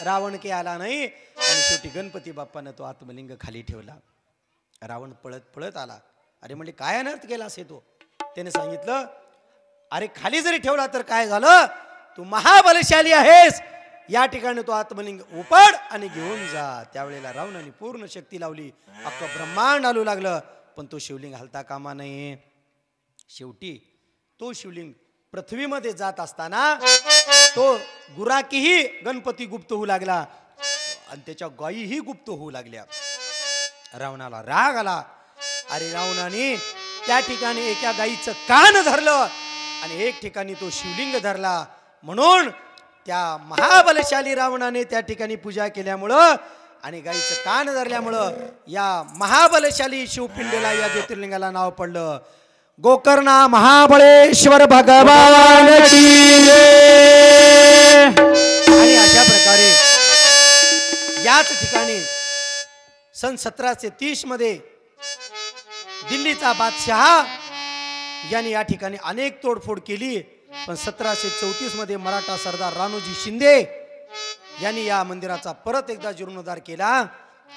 रावण काही आला नाही आणि शेवटी गणपती बाप्पानं तो आत्मलिंग खाली ठेवला. रावण पळत पळत आला. अरे म्हणजे काय अनर्थ केला असे तो? त्याने सांगितलं, अरे खाली जरी ठेवला तर काय झालं, तू महाबलशाली आहेस, या ठिकाणी तो आत्मलिंग उपड आणि घेऊन जा. त्यावेळेला रावणाने पूर्ण शक्ती लावली, अख्खं ब्रह्मांड हलू लागलं, पण तो शिवलिंग हलता कामा नये. शेवटी तो शिवलिंग पृथ्वीमध्ये जात असताना तो गुराकीही गणपती गुप्त होऊ लागला आणि त्याच्या गायीही गुप्त होऊ लागल्या. रावणाला राग आला. अरे रावणाने त्या ठिकाणी एका गायीचं कान धरलं आणि एक ठिकाणी तो शिवलिंग धरला. म्हणून त्या महाबलशाली रावणाने त्या ठिकाणी पूजा केल्यामुळं आणि गायीचं कान धरल्यामुळं या महाबलशाली शिवपिंडीला, या ज्योतिर्लिंगाला नाव पडलं गोकर्णा महाबळेश्वर भगवान की जय. आणि अशा प्रकारे याच ठिकाणी सन 1730 मध्ये दिल्लीचा बादशहा यांनी या ठिकाणी अनेक तोडफोड केली, पण 1734 मध्ये मराठा सरदार राणोजी शिंदे यांनी या मंदिराचा परत एकदा जीर्णोद्धार केला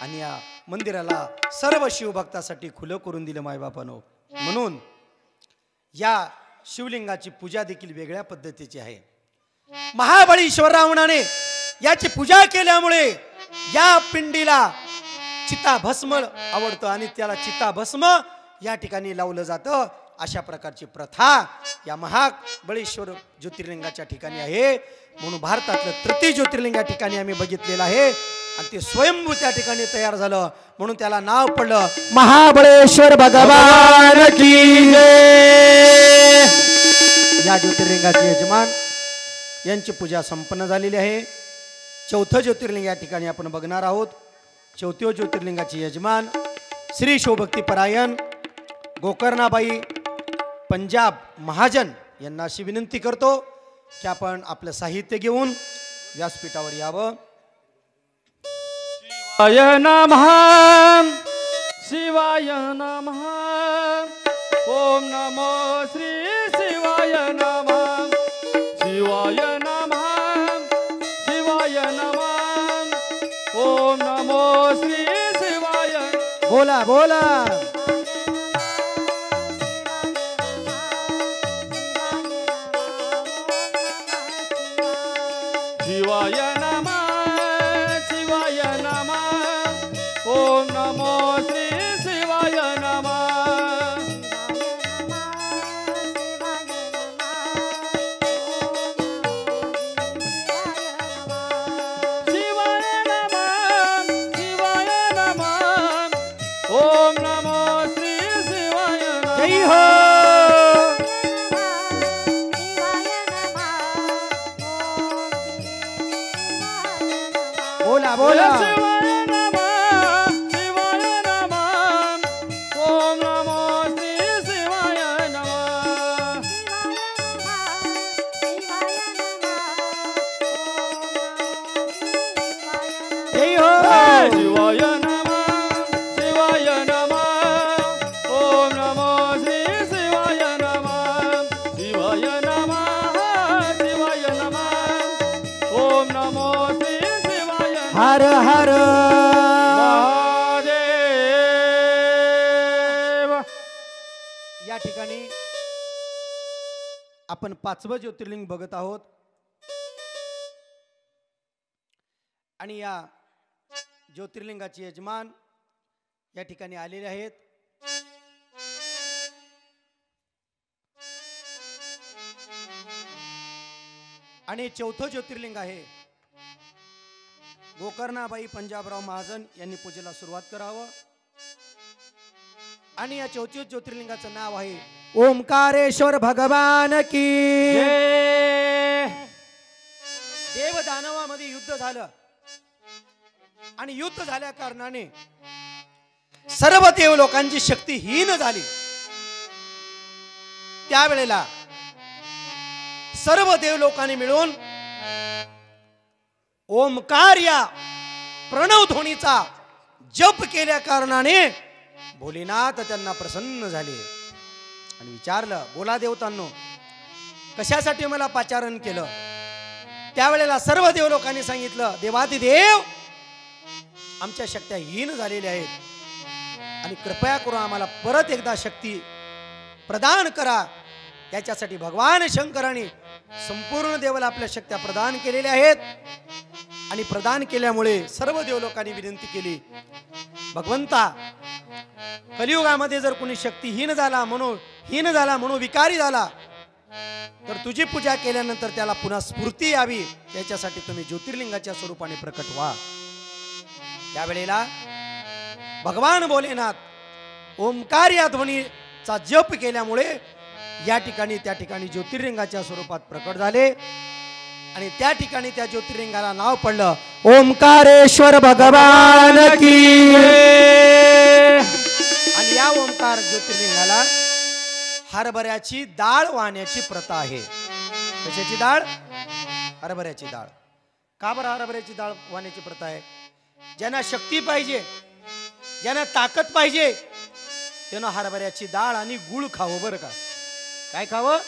आणि या मंदिराला सर्व शिवभक्तासाठी खुलं करून दिलं मायबापानो. म्हणून या शिवलिंगाची पूजा देखील वेगळ्या पद्धतीची आहे. महाबळेश्वर रावणाने याची पूजा केल्यामुळे या पिंडीला चिताभस्म आवडतं आणि त्याला चिताभस्म या ठिकाणी लावलं जातं. अशा प्रकारची प्रथा या महाबळेश्वर ज्योतिर्लिंगाच्या ठिकाणी आहे. म्हणून भारतातलं तृतीय ज्योतिर्लिंग या ठिकाणी आम्ही बघितलेलं आहे आणि ते स्वयंभू त्या ठिकाणी तयार झालं, म्हणून त्याला नाव पडलं महाबळेश्वर भगवान की जय. या ज्योतिर्लिंगाचे यजमान यांची पूजा संपन्न झालेली आहे. चौथं ज्योतिर्लिंग या ठिकाणी आपण बघणार आहोत. चौथ्या ज्योतिर्लिंगाचे यजमान श्री शिवभक्तीपरायण गोकर्णाबाई पंजाब महाजन यांना अशी विनंती करतो की आपण आपलं साहित्य घेऊन व्यासपीठावर यावं. शिवाय नमः, शिवाय नमः. ओम नमो श्री शिवाय नमः शिवाय नमः शिवाय नमः ओम नमो श्री शिवाय बोला बोला शिवाय नमः शिवाय नमः ओम नमो श्री शिवाय नमः शिवाय नमः शिवाय नमः ओम नमो श्री शिवाय जय नमः हो बोला बोला शिवाय नमः शिवाय नमः ओम नमो श्री शिवाय नमः जय हो शिवाय नमः शिवाय नमः ओम नमो श्री शिवाय नमः शिवाय नमः शिवाय नमः ओम नमो श्री शिवाय नमः हर हर महादेव या ठिकाणी आपण 5वं ज्योतिर्लिंग बघत आहोत आणि या ज्योतिर्लिंगाचे यजमान या ठिकाणी आलेले आहेत. आणि 4थं ज्योतिर्लिंग आहे गोकर्णाबाई पंजाबराव महाजन यांनी पूजेला सुरुवात करावं. आणि या 4थ्या ज्योतिर्लिंगाचं नाव आहे ओंकारेश्वर भगवान की जय. देव दानवामध्ये युद्ध झालं आणि युद्ध झाल्या कारणाने सर्व देव लोकांची शक्ती हीन झाली. त्यावेळेला सर्व देव लोकांनी मिळून ओमकार या प्रणव ध्वनीचा जप केल्या कारणाने भोलेनाथ त्यांना प्रसन्न झाले आणि विचारलं, बोला देवतांनो, कशासाठी मला पाचारण केलं? त्यावेळेला सर्व देव लोकांनी सांगितलं, देवादिदेव आमच्या शक्त्या हीन झालेल्या आहेत आणि कृपया करून आम्हाला परत एकदा शक्ती प्रदान करा. याच्यासाठी भगवान शंकराने संपूर्ण देवाला आपल्या शक्त्या प्रदान केलेल्या आहेत आणि प्रदान केल्यामुळे सर्व देव लोकांनी विनंती केली, भगवंता कलियुगामध्ये जर कोणी शक्तीहीन झाला, म्हणून विकारी झाला, तर तुझी पूजा केल्यानंतर त्याला पुन्हा स्फूर्ती यावी, त्याच्यासाठी तुम्ही ज्योतिर्लिंगाच्या स्वरूपाने प्रकट व्हा. त्यावेळेला भगवान भोलेनाथ ओंकार या ध्वनीचा जप केल्यामुळे या ठिकाणी त्या ठिकाणी ज्योतिर्लिंगाच्या स्वरूपात प्रकट झाले आणि त्या ठिकाणी त्या ज्योतिर्लिंगाला नाव पडलं ओंकारेश्वर भगवान की. आणि या ओंकार ज्योतिर्लिंगाला हरभऱ्याची डाळ वाहण्याची प्रथा आहे. कशाची डाळ? हरभऱ्याची डाळ. का बरं हरभऱ्याची डाळ वाहण्याची प्रथा आहे? ज्यांना शक्ती पाहिजे, ज्यांना ताकद पाहिजे, त्यांना हरभऱ्याची डाळ आणि गुळ खावं. बरं का? काय खावं?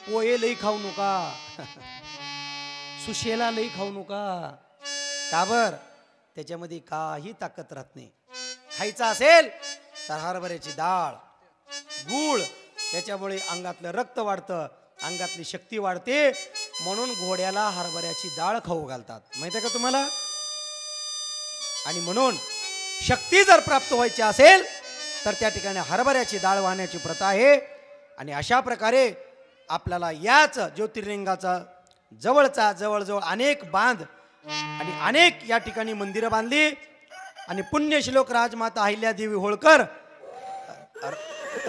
पोहे लई खाऊ नका, सुशेला लई खाऊ नका. का बर? त्याच्यामध्ये काही ताकद राहत नाही. खायचं असेल तर हरभऱ्याची डाळ, गुळ, त्याच्यामुळे अंगातलं रक्त वाढतं, अंगातली शक्ती वाढते. म्हणून घोड्याला हरभऱ्याची डाळ खाऊ घालतात, माहिती आहे का तुम्हाला? आणि म्हणून शक्ती जर प्राप्त व्हायची असेल तर त्या ठिकाणी हरभऱ्याची डाळ वाहण्याची प्रथा आहे. आणि अशा प्रकारे आपल्याला याच ज्योतिर्लिंगाचा जवळजवळ अनेक बांध आणि अनेक या ठिकाणी मंदिरं बांधली. आणि पुण्यश्लोक राजमाता अहिल्यादेवी होळकर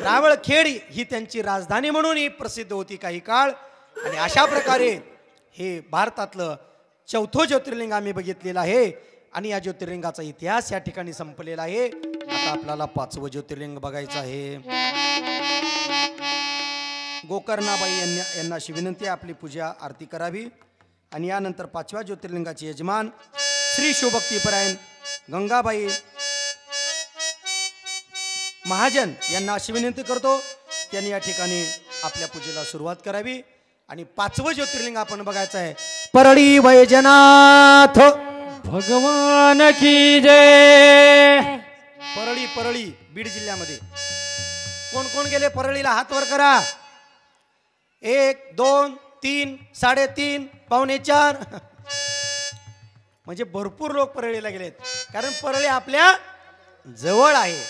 रावळखेड ही त्यांची राजधानी म्हणून प्रसिद्ध होती काही काळ. आणि अशा प्रकारे हे भारतातलं 4थं ज्योतिर्लिंग आम्ही बघितलेलं आहे. आणि या ज्योतिर्लिंगाचा इतिहास या ठिकाणी संपलेला आहे. आता आपल्याला 5वं ज्योतिर्लिंग बघायचं आहे. गोकर्णाबाई यांना अशी विनंती आहे, आपली पूजा आरती करावी. आणि यानंतर 5व्या ज्योतिर्लिंगाचे यजमान श्री शिवभक्तीपरायण गंगाबाई महाजन यांना अशी विनंती करतो त्यांनी या ठिकाणी आपल्या पूजेला सुरुवात करावी आणि 5वं ज्योतिर्लिंग आपण बघायचं आहे परळी वैजनाथ भगवान की जय. परळी परळी बीड जिल्ह्यामध्ये कोण कोण गेले परळीला हात वर करा 1 2 3 3.5 4 म्हणजे भरपूर लोक परळीला गेलेत कारण परळी आपल्या जवळ आहे.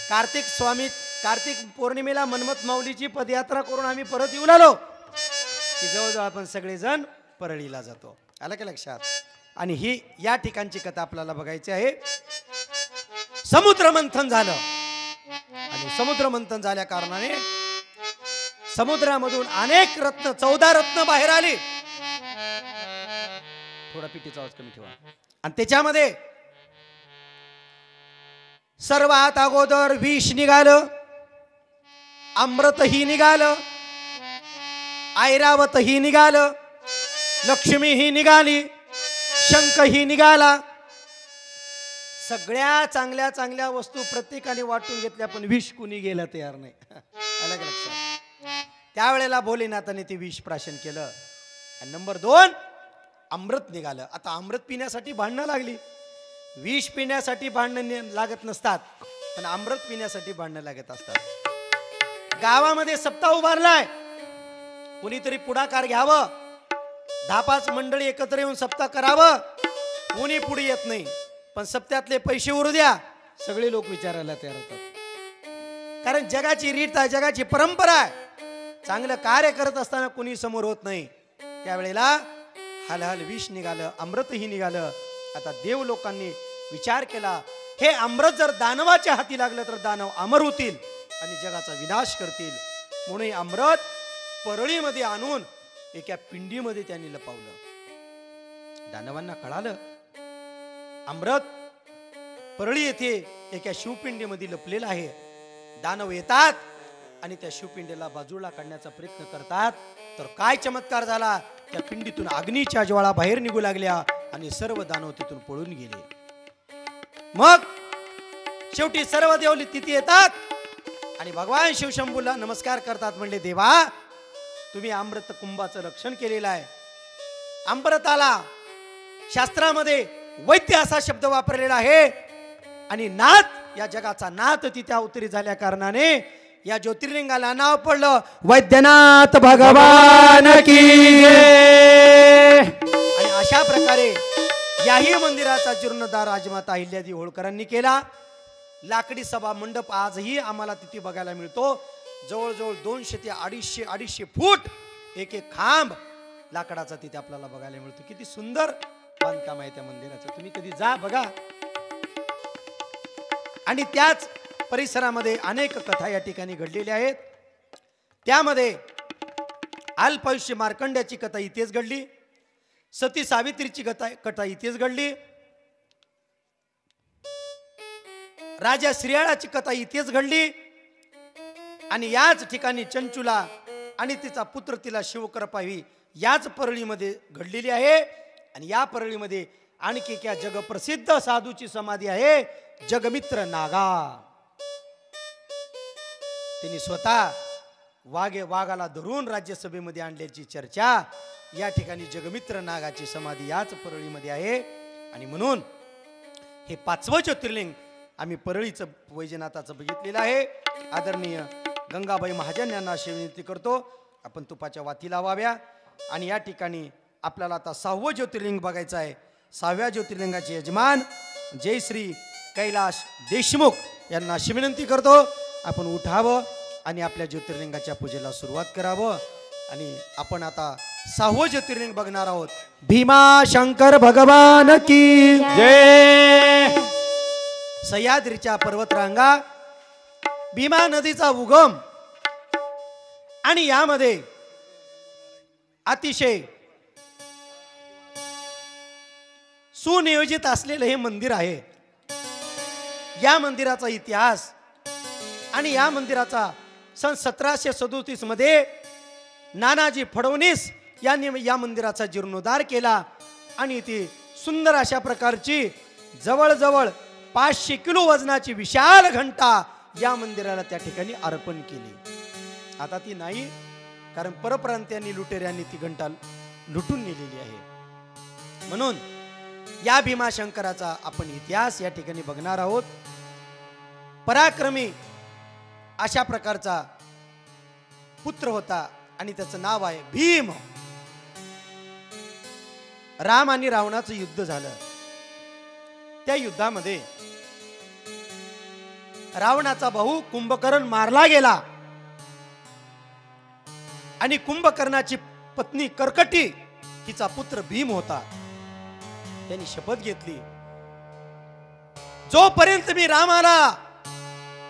कार्तिक पौर्णिमेला मनमत माऊलीची पदयात्रा करून आम्ही परत येऊन आलो की जवळजवळ आपण सगळेजण परळीला जातो. आलं का लक्षात. आणि ही या ठिकाणची कथा आपल्याला बघायची आहे. समुद्र मंथन झालं आणि समुद्र मंथन झाल्या कारणाने समुद्रामधून अनेक रत्न 14 रत्न बाहेर आली. थोडा पिटीचा आवाज कमी ठेवा. आणि त्याच्यामध्ये सर्वात अगोदर विष निघालं, अमृतही निघालं, ऐरावतही निघालं, लक्ष्मीही निघाली, शंखही निघाला. सगळ्या चांगल्या चांगल्या वस्तू प्रत्येकाने वाटून घेतल्या पण विष कुणी गेलं तयार नाही. आलं का लक्षात. त्यावेळेला भोलेनाथाने ते विष प्राशन केलं. आणि नंबर 2 अमृत निघालं. आता अमृत पिण्यासाठी भांडणं लागली. विष पिण्यासाठी भांडणं लागत नसतात पण अमृत पिण्यासाठी भांडणं लागत असतात. गावामध्ये सप्ताह उभारलाय, कुणीतरी पुढाकार घ्यावं, 10-5 मंडळी एकत्र येऊन सप्ताह करावं. कोणी पुढे येत नाही पण सप्त्यातले पैसे उरू द्या सगळे लोक विचारायला तयार होतात. कारण जगाची रीत आहे, जगाची परंपरा आहे. चांगलं कार्य करत असताना कोणी समोर होत नाही. त्यावेळेला हलहल विष निघालं, अमृतही निघालं. आता देव लोकांनी विचार केला हे अमृत जर दानवाच्या हाती लागलं तर दानव अमर होतील आणि जगाचा विनाश करतील. म्हणून अमृत परळीमध्ये आणून एका पिंडीमध्ये त्यांनी लपवलं. दानवांना कळालं अमृत परळी येथे एका शिवपिंडीमध्ये लपलेलं आहे. दानव येतात आणि त्या शिवपिंडीला बाजूला काढण्याचा प्रयत्न करतात तर काय चमत्कार झाला. त्या पिंडीतून अग्नीच्या ज्वाळा बाहेर निघू लागल्या आणि सर्व दानव तिथून पळून गेले. मग शेवटी सर्व देव तिथे येतात आणि भगवान शिवशंभूला नमस्कार करतात. म्हणले देवा तुम्ही अमृत कुंभाचं रक्षण केलेलं आहे. अमृताला शास्त्रामध्ये वैद्य असा शब्द वापरलेला आहे आणि नाथ या जगाचा नाथ तिथे अवतरी झाल्या कारणाने या ज्योतिर्लिंगाला नाव पडलं वैद्यनाथ भगवान की जय. आणि अशा प्रकारे याही मंदिराचा जीर्णोद्धार राजमाता अहिल्यादेवी होळकरांनी केला. लाकडी सभा मंडप आजही आम्हाला तिथे बघायला मिळतो. जवळजवळ 200 ते 250 फूट एक एक खांब लाकडाचा तिथे आपल्याला बघायला मिळतो. किती सुंदर बांधकाम आहे त्या मंदिराचं. तुम्ही कधी जा बघा. आणि त्याच परिसरामध्ये अनेक कथा या ठिकाणी घडलेल्या आहेत. त्यामध्ये अल्पायुष्य मार्कंड्याची कथा इथेच घडली. सती सावित्रीची कथा इथेच घडली. राजा श्रीयाळाची कथा इथेच घडली. आणि याच ठिकाणी चंचुला आणि तिचा पुत्र तिला शिवकृपा व्हावी याच परळीमध्ये घडलेली आहे. आणि या परळीमध्ये आणखी एका जगप्रसिद्ध साधूची समाधी आहे जगमित्र नागा. त्यांनी स्वतः वाघाला धरून राज्यसभेमध्ये आणल्याची चर्चा या ठिकाणी जगमित्र नागाची समाधी याच परळीमध्ये आहे. आणि म्हणून हे 5वं ज्योतिर्लिंग आम्ही परळीचं वैजनाथाचं बघितलेलं आहे. आदरणीय गंगाबाई महाजन यांना अशी विनंती करतो आपण तुपाच्या वाती लावाव्या. आणि या ठिकाणी आपल्याला आता 6वं ज्योतिर्लिंग बघायचं आहे. 6व्या ज्योतिर्लिंगाचे यजमान जय श्री कैलाश देशमुख यांना अशी विनंती करतो आपण उठावं आणि आपल्या ज्योतिर्लिंगाच्या पूजेला सुरुवात करावं. आणि आपण आता 6वं ज्योतिर्लिंग बघणार आहोत. भीमाशंकर भगवान की जय. सह्याद्रीच्या पर्वतरांगा, भीमा नदीचा उगम आणि यामध्ये अतिशय सुनियोजित असलेलं हे मंदिर आहे. या मंदिराचा इतिहास आणि या मंदिराचा सन 1737 मध्ये नानाजी फडणवीस यांनी या मंदिराचा जीर्णोद्धार केला. आणि ती सुंदर अशा प्रकारची जवळजवळ 500 किलो वजनाची विशाल घंटा या मंदिराला त्या ठिकाणी अर्पण केली. आता ती नाही, कारण परप्रांत्यांनी लुटेऱ्यांनी ती घंटा लुटून नेलेली आहे. म्हणून या भीमाशंकराचा आपण इतिहास या ठिकाणी बघणार आहोत. पराक्रमी अशा प्रकारचा पुत्र होता आणि त्याचं नाव आहे भीम. राम आणि रावणाचं युद्ध झालं. त्या युद्धामध्ये रावणाचा भाऊ कुंभकर्ण मारला गेला आणि कुंभकर्णाची पत्नी कर्कटी तिचा पुत्र भीम होता. त्यांनी शपथ घेतली, जोपर्यंत मी रामाला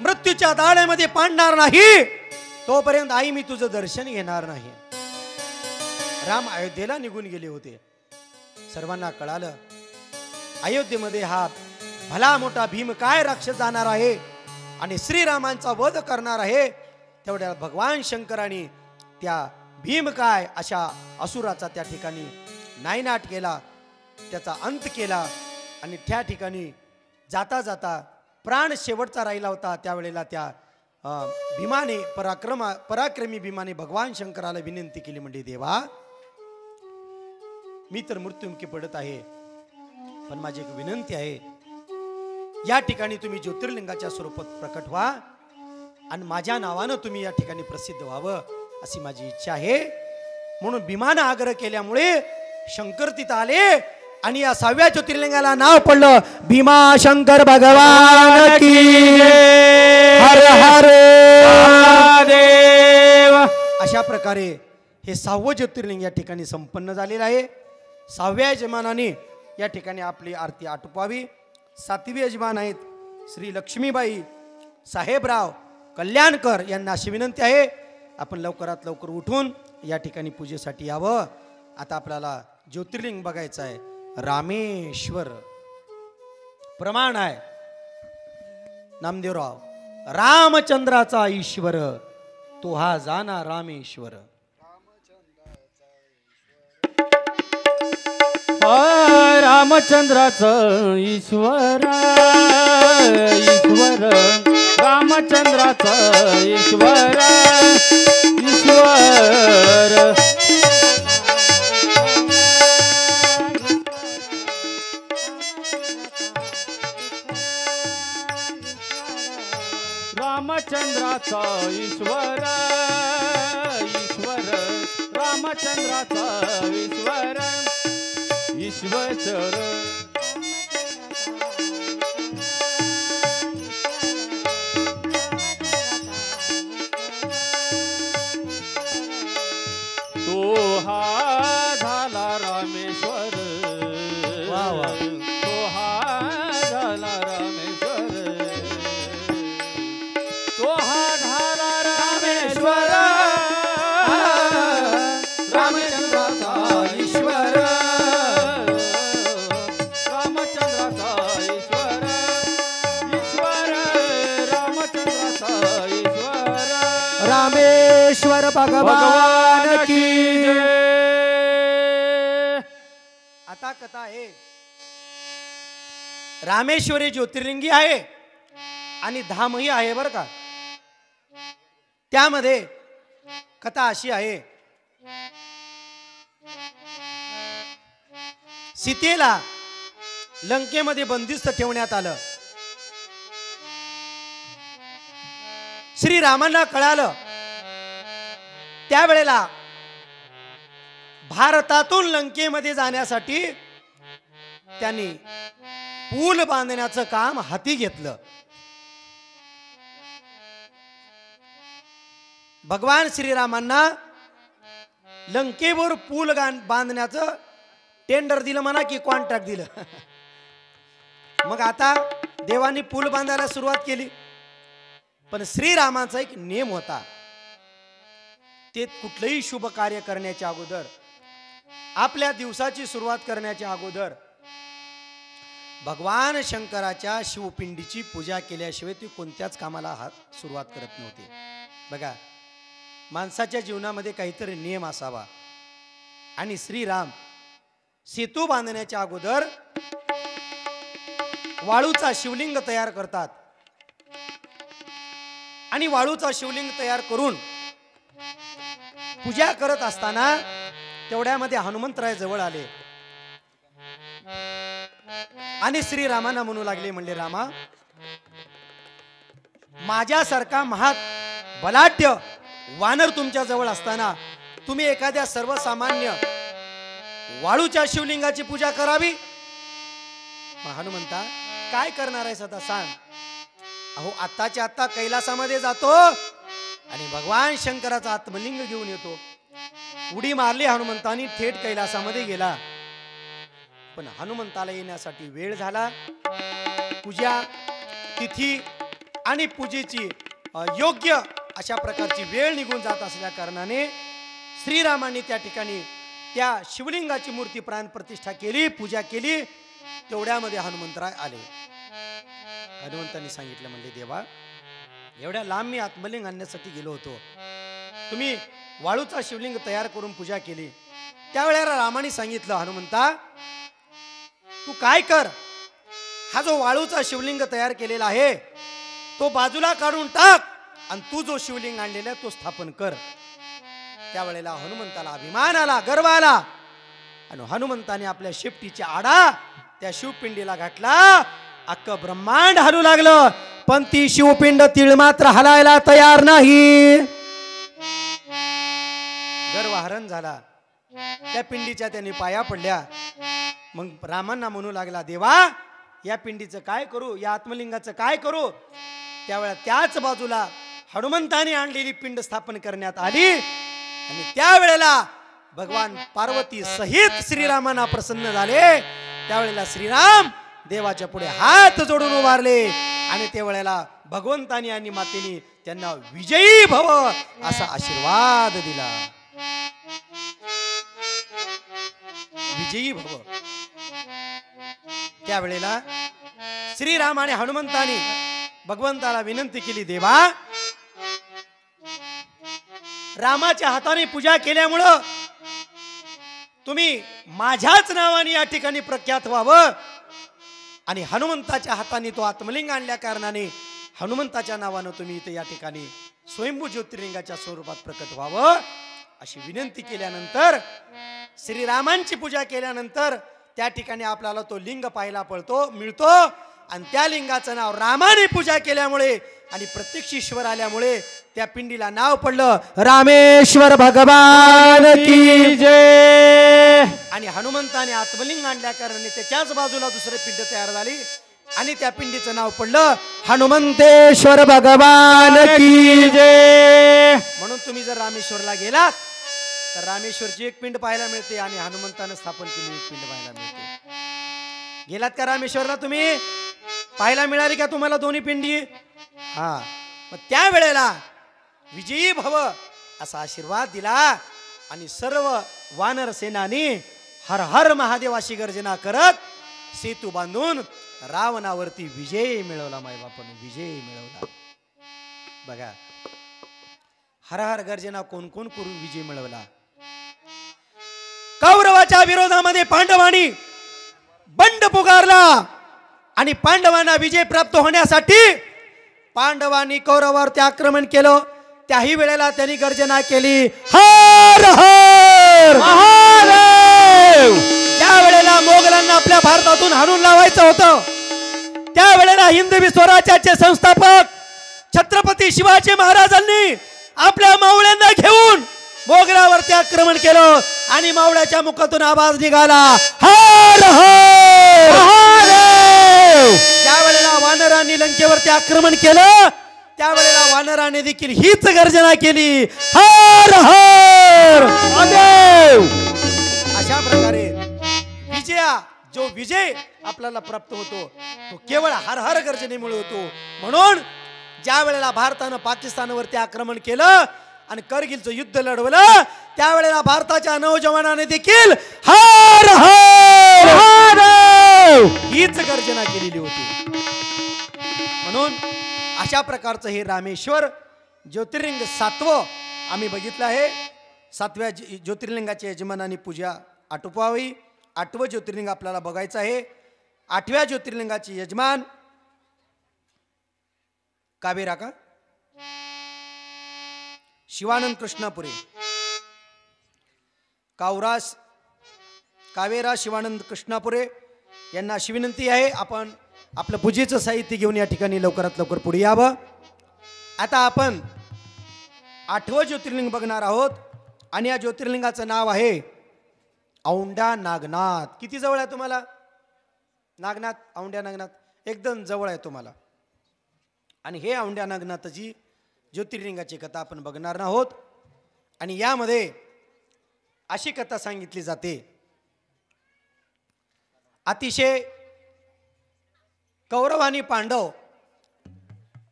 मृत्यूच्या दाढेमध्ये पाडणार नाही तोपर्यंत आई मी तुझं दर्शन घेणार नाही. राम अयोध्येला निघून गेले होते. सर्वांना कळालं अयोध्येमध्ये हा भला मोठा भीम काय राक्षस जाणार आहे आणि श्रीरामांचा वध करणार आहे. तेवढ्या भगवान शंकराने त्या भीम काय अशा असुराचा त्या ठिकाणी नायनाट केला, त्याचा अंत केला. आणि त्या ठिकाणी जाता जाता प्राण शेवटचा राहिला होता. त्यावेळेला त्या भीमाने पराक्रमी भीमाने भगवान शंकराला विनंती केली, म्हणजे देवा मी तर मृत्युमुखी पडत आहे, पण माझी एक विनंती आहे, या ठिकाणी तुम्ही ज्योतिर्लिंगाच्या स्वरूपात प्रकट व्हा आणि माझ्या नावानं तुम्ही या ठिकाणी प्रसिद्ध व्हावं अशी माझी इच्छा आहे. म्हणून भीमानं आग्रह केल्यामुळे शंकर तिथं आले आणि या 6व्या ज्योतिर्लिंगाला नाव पडलं भीमाशंकर भगवान की हर हर महादेव. अशा प्रकारे हे 6वं ज्योतिर्लिंग या ठिकाणी संपन्न झालेलं आहे. 6व्या यजमानाने या ठिकाणी आपली आरती आटोपावी. 7वी यजमान आहेत श्री लक्ष्मीबाई साहेबराव कल्याणकर यांना अशी विनंती आहे, आपण लवकरात लवकर उठून या ठिकाणी पूजेसाठी यावं. आता आपल्याला ज्योतिर्लिंग बघायचं आहे. रामेश्वर प्रमाण आहे नामदेवराव, रामचंद्राचा ईश्वर तो हा जाना रामेश्वर. रामचंद्राचं ईश्वर ईश्वर रामचंद्राचं ईश्वर ईश्वर रामचंद्राचा ईश्वर ईश्वर रामचंद्राचा ईश्वर ईश्वर तो हा झाला रामेश्वर. वा वा. तो हा झाला रामेश्वर. तो हा झाला रामेश्वर रामचंद्राचा ईश्वर रामचंद्राचा ईश्वर ईश्वर रामचंद्राचा ईश्वर रामेश्वर भगवान की जय. आता कथा आहे रामेश्वरी ज्योतिर्लिंगी आहे आणि धामही आहे बरं का. त्यामध्ये कथा अशी आहे, सीतेला लंकेमध्ये बंदिस्त ठेवण्यात आलं. श्रीरामांना कळालं, त्यावेळेला भारतातून लंकेमध्ये जाण्यासाठी त्यांनी पूल बांधण्याचं काम हाती घेतलं. भगवान श्रीरामांना लंकेवर पूल बांधण्याचं टेंडर दिलं म्हणा की कॉन्ट्रॅक्ट दिलं. मग आता देवानी पूल बांधायला सुरुवात केली. पण श्रीरामाचा एक नियम होता, ते कुठलंही शुभ कार्य करण्याच्या अगोदर, आपल्या दिवसाची सुरुवात करण्याच्या अगोदर भगवान शंकराच्या शिवपिंडीची पूजा केल्याशिवाय ते कोणत्याच कामाला सुरुवात करत नव्हते. बघा, माणसाच्या जीवनामध्ये काहीतरी नियम असावा. आणि श्रीराम सेतू बांधण्याच्या अगोदर वाळूचा शिवलिंग तयार करतात आणि वाळूचा शिवलिंग तयार करून पूजा करत असताना तेवढ्यामध्ये हनुमंतराय जवळ आले आणि श्रीरामांना म्हणू लागले, म्हणले रामा, माझ्यासारखा बलाढ्य वानर तुमच्या जवळ असताना तुम्ही एखाद्या सर्वसामान्य वाळूच्या शिवलिंगाची पूजा करावी? हनुमंता, काय करणार आहेस आता सांग? अहो, आत्ताच्या आत्ता कैलासामध्ये जातो आणि भगवान शंकराचा आत्मलिंग घेऊन येतो. उडी मारली हनुमंतानी, थेट कैलासामध्ये गेला. पण हनुमंताला येण्यासाठी वेळ झाला. पूजा तिथी आणि पूजेची योग्य अशा प्रकारची वेळ निघून जात असल्या कारणाने श्रीरामांनी त्या ठिकाणी त्या शिवलिंगाची मूर्ती प्राण प्रतिष्ठा केली, पूजा केली. तेवढ्यामध्ये हनुमंतराय आले. हनुमंतांनी सांगितलं, म्हणजे देवा, एवढ्या लांब मी आत्मलिंग आणण्यासाठी गेलो होतो, तुम्ही वाळूचा शिवलिंग तयार करून पूजा केली. त्यावेळेला रामाने सांगितलं, हनुमंता, तू काय कर, हा जो वाळूचा शिवलिंग तयार केलेला आहे तो बाजूला काढून टाक आणि तू जो शिवलिंग आणलेला तो स्थापन कर. त्यावेळेला हनुमंताला अभिमान आला, गर्व आला आणि हनुमंताने आपल्या शेपटीच्या आडा त्या शिवपिंडीला घातला. अख्खं ब्रह्मांड हलू लागलं, पण ती शिवपिंड तीळ मात्र हलायला तयार नाही. गर्वहरण झाला. त्या पिंडीच्या त्यांनी पाया पडल्या. मग रामांना म्हणू लागला, देवा, या पिंडीचं काय करू, या आत्मलिंगाचं काय करू? त्यावेळेला त्याच बाजूला हनुमंताने आणलेली पिंड स्थापन करण्यात आली आणि त्यावेळेला भगवान पार्वती सहित श्रीरामांना प्रसन्न झाले. त्यावेळेला श्रीराम देवाच्या पुढे हात जोडून उभारले आणि त्यावेळेला भगवंतानी आणि मातेनी त्यांना विजयी भव असा आशीर्वाद दिला. विजयी भव. त्यावेळेला श्रीराम आणि हनुमंतानी भगवंताला विनंती केली, देवा, रामाच्या हाताने पूजा केल्यामुळं तुम्ही माझ्याच नावाने या ठिकाणी प्रख्यात व्हावं आणि हनुमंताच्या हाताने तो आत्मलिंग आणल्या कारणाने हनुमंताच्या नावानं तुम्ही इथे या ठिकाणी स्वयंभू ज्योतिर्लिंगाच्या स्वरूपात प्रकट व्हावं अशी विनंती केल्यानंतर श्रीरामांची पूजा केल्यानंतर त्या ठिकाणी आपल्याला तो लिंग पाहायला मिळतो आणि त्या लिंगाचं नाव रामाने पूजा केल्यामुळे आणि प्रत्यक्ष ईश्वर आल्यामुळे त्या पिंडीला नाव पडलं रामेश्वर भगवान की जय. आणि हनुमंताने आत्मलिंग आणल्या कारणाने त्याच्याच बाजूला दुसरे पिंड तयार झाली आणि त्या पिंडीचं नाव पडलं हनुमंतेश्वर भगवान की जय. म्हणून तुम्ही जर रामेश्वरला गेलात तर रामेश्वरची एक पिंड पाहायला मिळते आणि हनुमंताने स्थापन केलेली एक पिंड पाहायला मिळते. गेलात का रामेश्वरला? तुम्ही पाहायला मिळाली का तुम्हाला दोन्ही पिंडी? हा. मग त्या वेळेला विजयी भव असा आशीर्वाद दिला आणि सर्व वानर सेनानी हर हर महादेवाशी गर्जना करत सेतू बांधून रावणावरती विजय मिळवला. मायबापाने विजय मिळवला. बघा, हर हर गर्जना कोण कोण करून विजय मिळवला? कौरवाच्या विरोधामध्ये पांडवांनी बंड पुकारला आणि पांडवांना विजय प्राप्त होण्यासाठी पांडवांनी कौरवावरती आक्रमण केलं. त्याही वेळेला त्यांनी गर्जना केली, हर हर महादेव. ज्या वेळेला मोगलांना आपल्या भारतातून हाणून लावायचं होतं त्यावेळेला हिंदवी स्वराज्याचे संस्थापक छत्रपती शिवाजी महाराजांनी आपल्या मावळ्यांना घेऊन मोगलावरती आक्रमण केलं आणि मावळ्याच्या मुखातून आवाज निघाला, हर हर महादेव. ज्या वेळेला वानरांनी लंकेवरती आक्रमण केलं त्यावेळेला वानराने देखील हीच गर्जना केली, हर हर महादेव. अशा प्रकारे जो विजय आपल्याला प्राप्त होतो तो केवळ हर हर गर्जनेमुळे होतो. म्हणून ज्या वेळेला भारतानं पाकिस्तानवरती आक्रमण केलं आणि करगिलचं युद्ध लढवलं त्यावेळेला भारताच्या नौजवानाने देखील हर हर महादेव हीच गर्जना केलेली होती. म्हणून अशा प्रकारचं हे रामेश्वर ज्योतिर्लिंग 7वं आम्ही बघितलं आहे. 7व्या ज्योतिर्लिंगाच्या यजमानांनी पूजा आटोपावी. 8वं ज्योतिर्लिंग आपल्याला बघायचं आहे. 8व्या ज्योतिर्लिंगाचे यजमान कावेरा का शिवानंद कृष्णापुरे, कावेरा शिवानंद कृष्णापुरे यांना अशी विनंती आहे, आपण आपलं पूजेचं साहित्य घेऊन या ठिकाणी लवकरात लवकर पुढे यावं. आता आपण 8वं ज्योतिर्लिंग बघणार आहोत आणि या ज्योतिर्लिंगाचं नाव आहे औंढा नागनाथ. किती जवळ आहे तुम्हाला नागनाथ? औंढ्या नागनाथ एकदम जवळ आहे तुम्हाला. आणि हे औंढ्या नागनाथची ज्योतिर्लिंगाची कथा आपण बघणार आहोत. आणि यामध्ये अशी कथा सांगितली जाते, अतिशय कौरव आणि पांडव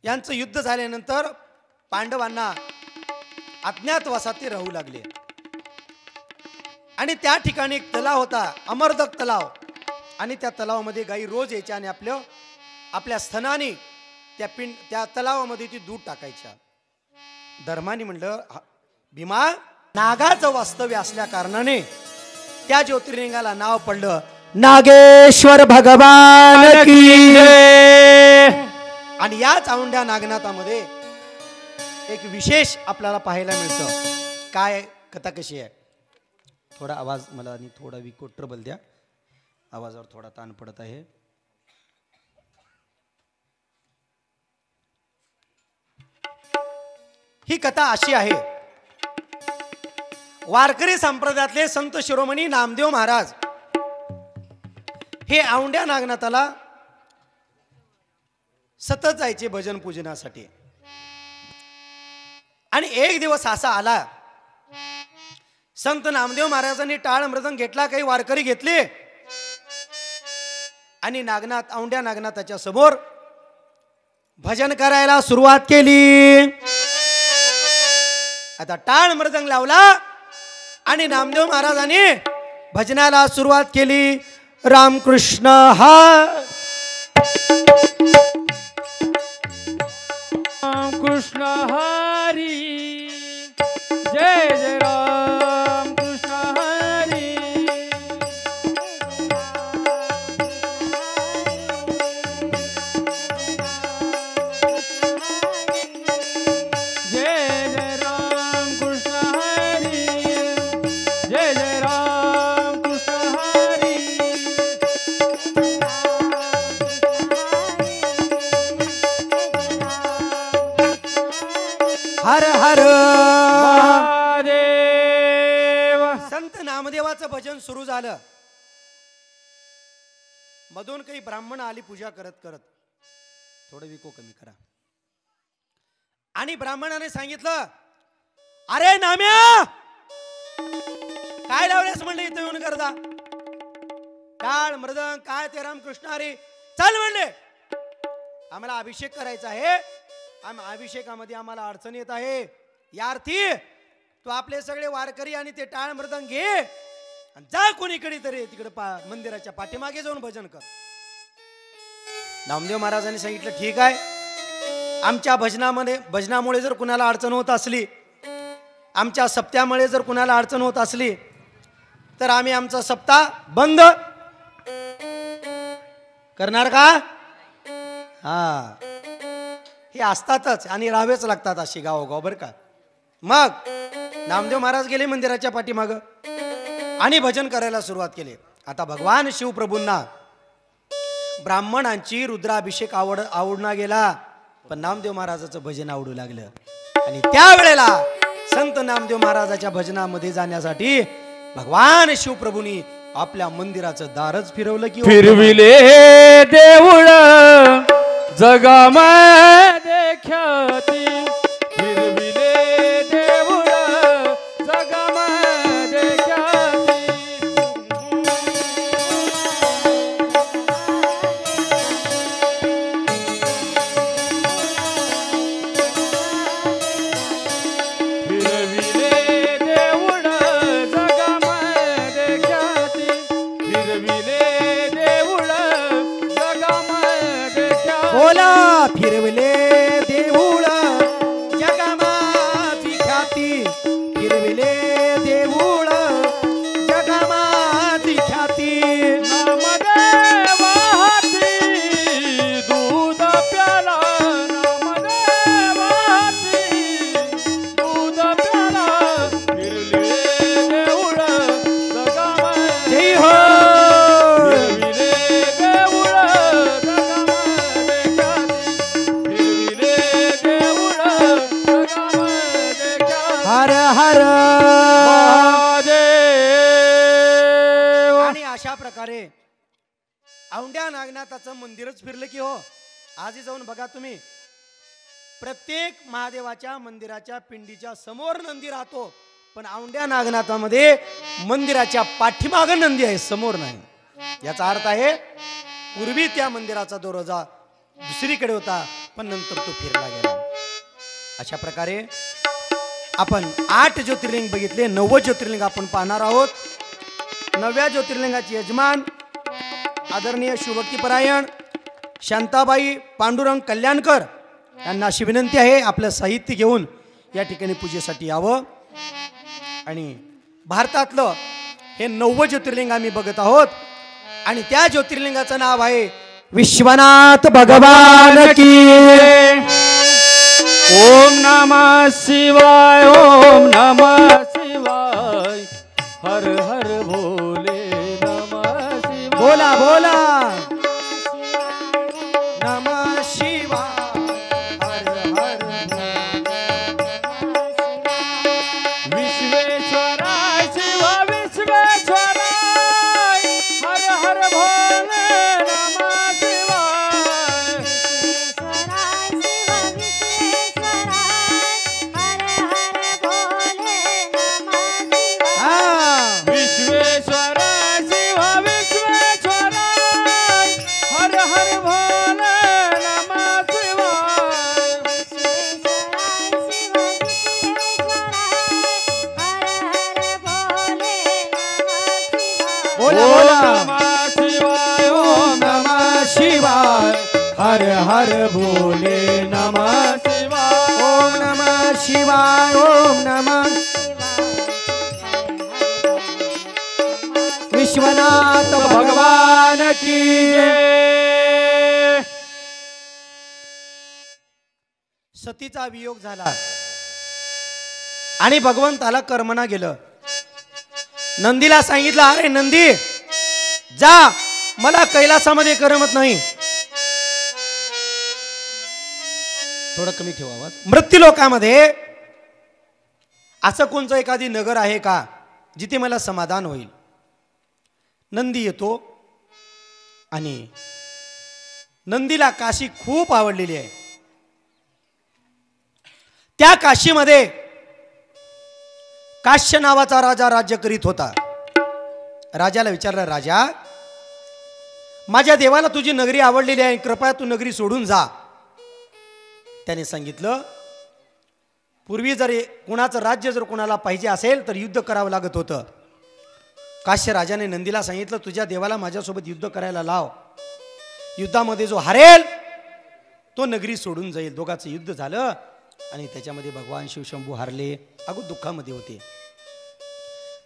यांचं युद्ध झाल्यानंतर पांडवांना अज्ञातवासात ते राहू लागले. आणि त्या ठिकाणी एक तलाव होता, अमरदक तलाव. आणि त्या तलावामध्ये गायी रोज यायच्या आणि आपल्या स्तनाने त्या तलावामध्ये ती दूध टाकायच्या. धर्माने म्हणलं, भीमा, नागाचं वास्तव्य असल्या कारणाने त्या ज्योतिर्लिंगाला नाव पडलं नागेश्वर भगवान की जय. आणि याच औंढ्या नागनाथामध्ये एक विशेष आपल्याला पाहायला मिळतं. काय कथा कशी आहे? थोडा आवाज मला आणि थोडा विको ट्रबल द्या, आवाजावर थोडा ताण पडत आहे. ही कथा अशी आहे, वारकरी संप्रदायातले संत शिरोमणी नामदेव महाराज हे औंढ्या नागनाथाला सतत जायचे भजन पूजनासाठी. आणि एक दिवस असा आला, संत नामदेव महाराजांनी टाळ मृदंग घेतला, काही वारकरी घेतले आणि औंढ्या नागनाथाच्या समोर भजन करायला सुरुवात केली. आता टाळ मृदंग लावला आणि नामदेव महाराजांनी भजनाला सुरुवात केली. रामकृष्ण हरी, कृष्ण हरी, जय जय राम कृष्ण हरी. जय जय राम कृष्ण हरी, जय जय राम कृष्ण हरी. हर हर महादेव. संत नामदेवाचं भजन सुरू झालं. मधून काही ब्राह्मण आली पूजा करत करत. थोडं विको कमी करा. आणि ब्राह्मणाने सांगितलं, अरे नाम्या, काय लावलेस म्हणले इथं येऊन करता? टाळ मृदंग काय ते रामकृष्ण हरी, चल म्हणले, आम्हाला अभिषेक करायचा आहे. अभिषेकामध्ये आम्हाला अडचण येत आहे. या अर्थी तू आपले सगळे वारकरी आणि ते टाळ मृदंग घे आणि जा कोणीकडे तरी तिकडे मंदिराच्या पाठीमागे जाऊन भजन कर. नामदेव महाराजांनी सांगितलं, ठीक आहे. आमच्या भजनामुळे जर कुणाला अडचण होत असली, आमच्या सप्त्यामुळे जर कुणाला अडचण होत असली, तर आम्ही आमचा सप्ताह बंद करणार का? हा, हे असतातच आणि राहावेच लागतात अशी गावोगाव, बरं का. मग नामदेव महाराज गेले मंदिराच्या पाठीमाग आणि भजन करायला सुरुवात केली. आता भगवान शिवप्रभूंना ब्राह्मणांची रुद्राभिषेक आवडना गेला, पण नामदेव महाराजाचं भजन आवडू लागलं. आणि त्यावेळेला संत नामदेव महाराजाच्या भजनामध्ये जाण्यासाठी भगवान शिवप्रभूंनी आपल्या मंदिराचं दारच फिरवलं. की फिरविले देऊळ जगामध्ये ख्याती, फिरविले देऊळ जगामध्ये ख्याती. फिरविले देऊळ जगामध्ये ख्याती, फिरविले देऊळ जगामध्ये ख्याती. बोला, फिरवले देऊळ हर महादेव. आणि अशा प्रकारे औंढ्या नागनाथाचं मंदिरच फिरलं की हो. आजही जाऊन बघा तुम्ही, प्रत्येक महादेवाच्या मंदिराच्या पिंडीच्या समोर नंदी राहतो, पण औंढ्या नागनाथामध्ये मंदिराच्या पाठीमागं नंदी आहे, समोर नाही. याचा अर्थ आहे पूर्वी त्या मंदिराचा दरवाजा दुसरीकडे होता, पण नंतर तो फिरला गेला. अशा प्रकारे आपण 8 ज्योतिर्लिंग बघितले. 9 ज्योतिर्लिंग आपण पाहणार आहोत. 9व्या ज्योतिर्लिंगाचे यजमान आदरणीय शिवभक्तीपरायण शांताबाई पांडुरंग कल्याणकर यांना अशी विनंती आहे, आपलं साहित्य घेऊन या ठिकाणी पूजेसाठी यावं. आणि भारतातलं हे 9 ज्योतिर्लिंग आम्ही बघत आहोत. आणि त्या ज्योतिर्लिंगाचं नाव आहे विश्वनाथ भगवान की. ओम नमः शिवाय, ओम नमः शिवाय, हर हर भोले नमः शिवाय. बोला बोला नमः शिवाय, हर हर विश्वेश्वराय शिव विश्वेश्वराय, हर हर भोले नमः शिवाय. विश्वेश्वराय शिव विश्वेश्वराय, हर हर भोले नमः शिवाय. बोला ओम बोला नमः शिवाय, ओम नमः शिवाय, हर हर भोले नमः शिवाय. ओम नमः शिवाय, ओम नमः विश्वनाथ भगवान की जय. सतीचा वियोग झाला आणि भगवंताला कर्मना गेलं. नंदीला सांगितलं, अरे नंदी जा, मला कैलासामध्ये करमत नाही. थोडं कमी ठेवा आवाज. मृत्यू लोकामध्ये असं कोणतं एखादी नगर आहे का जिथे मला समाधान होईल. नंदी येतो आणि नंदीला काशी खूप आवडलेली आहे. त्या काशीमध्ये काश्य नावाचा राजा राज्य करीत होता. राजाला विचारलं, राजा माझ्या देवाला तुझी नगरी आवडलेली आहे, कृपया तू नगरी सोडून जा. त्याने सांगितलं, पूर्वी जर कुणाचं राज्य जर कुणाला पाहिजे असेल तर युद्ध करावं लागत होतं. काश्य राजाने नंदीला सांगितलं, तुझ्या देवाला माझ्यासोबत युद्ध करायला लाव. युद्धामध्ये जो हरेल तो नगरी सोडून जाईल. दोघांचं युद्ध झालं आणि त्याच्यामध्ये भगवान शिवशंभू हारले, अगो दुःखामध्ये होते.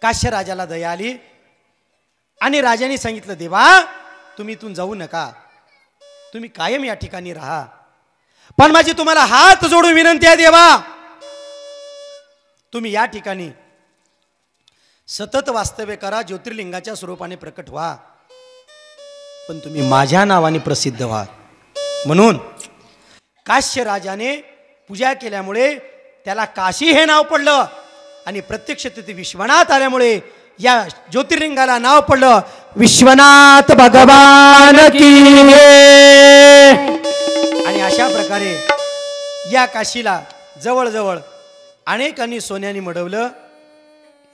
काश्य राजाला दया आली आणि राजाने सांगितलं, देवा तुम्ही इथून जाऊ नका, तुम्ही कायम या ठिकाणी राहा, पण माझी तुम्हाला हात जोडून विनंती आहे देवा, तुम्ही या ठिकाणी सतत वास्तव्य करा, ज्योतिर्लिंगाच्या स्वरूपाने प्रकट व्हा, पण तुम्ही माझ्या नावाने प्रसिद्ध व्हा. म्हणून काश्य राजाने पूजा केल्यामुळे त्याला काशी हे नाव पडलं आणि प्रत्यक्ष तिथे विश्वनाथ आल्यामुळे या ज्योतिर्लिंगाला नाव पडलं विश्वनाथ भगवान की. आणि अशा प्रकारे या काशीला जवळजवळ अनेकांनी सोन्याने मढवलं.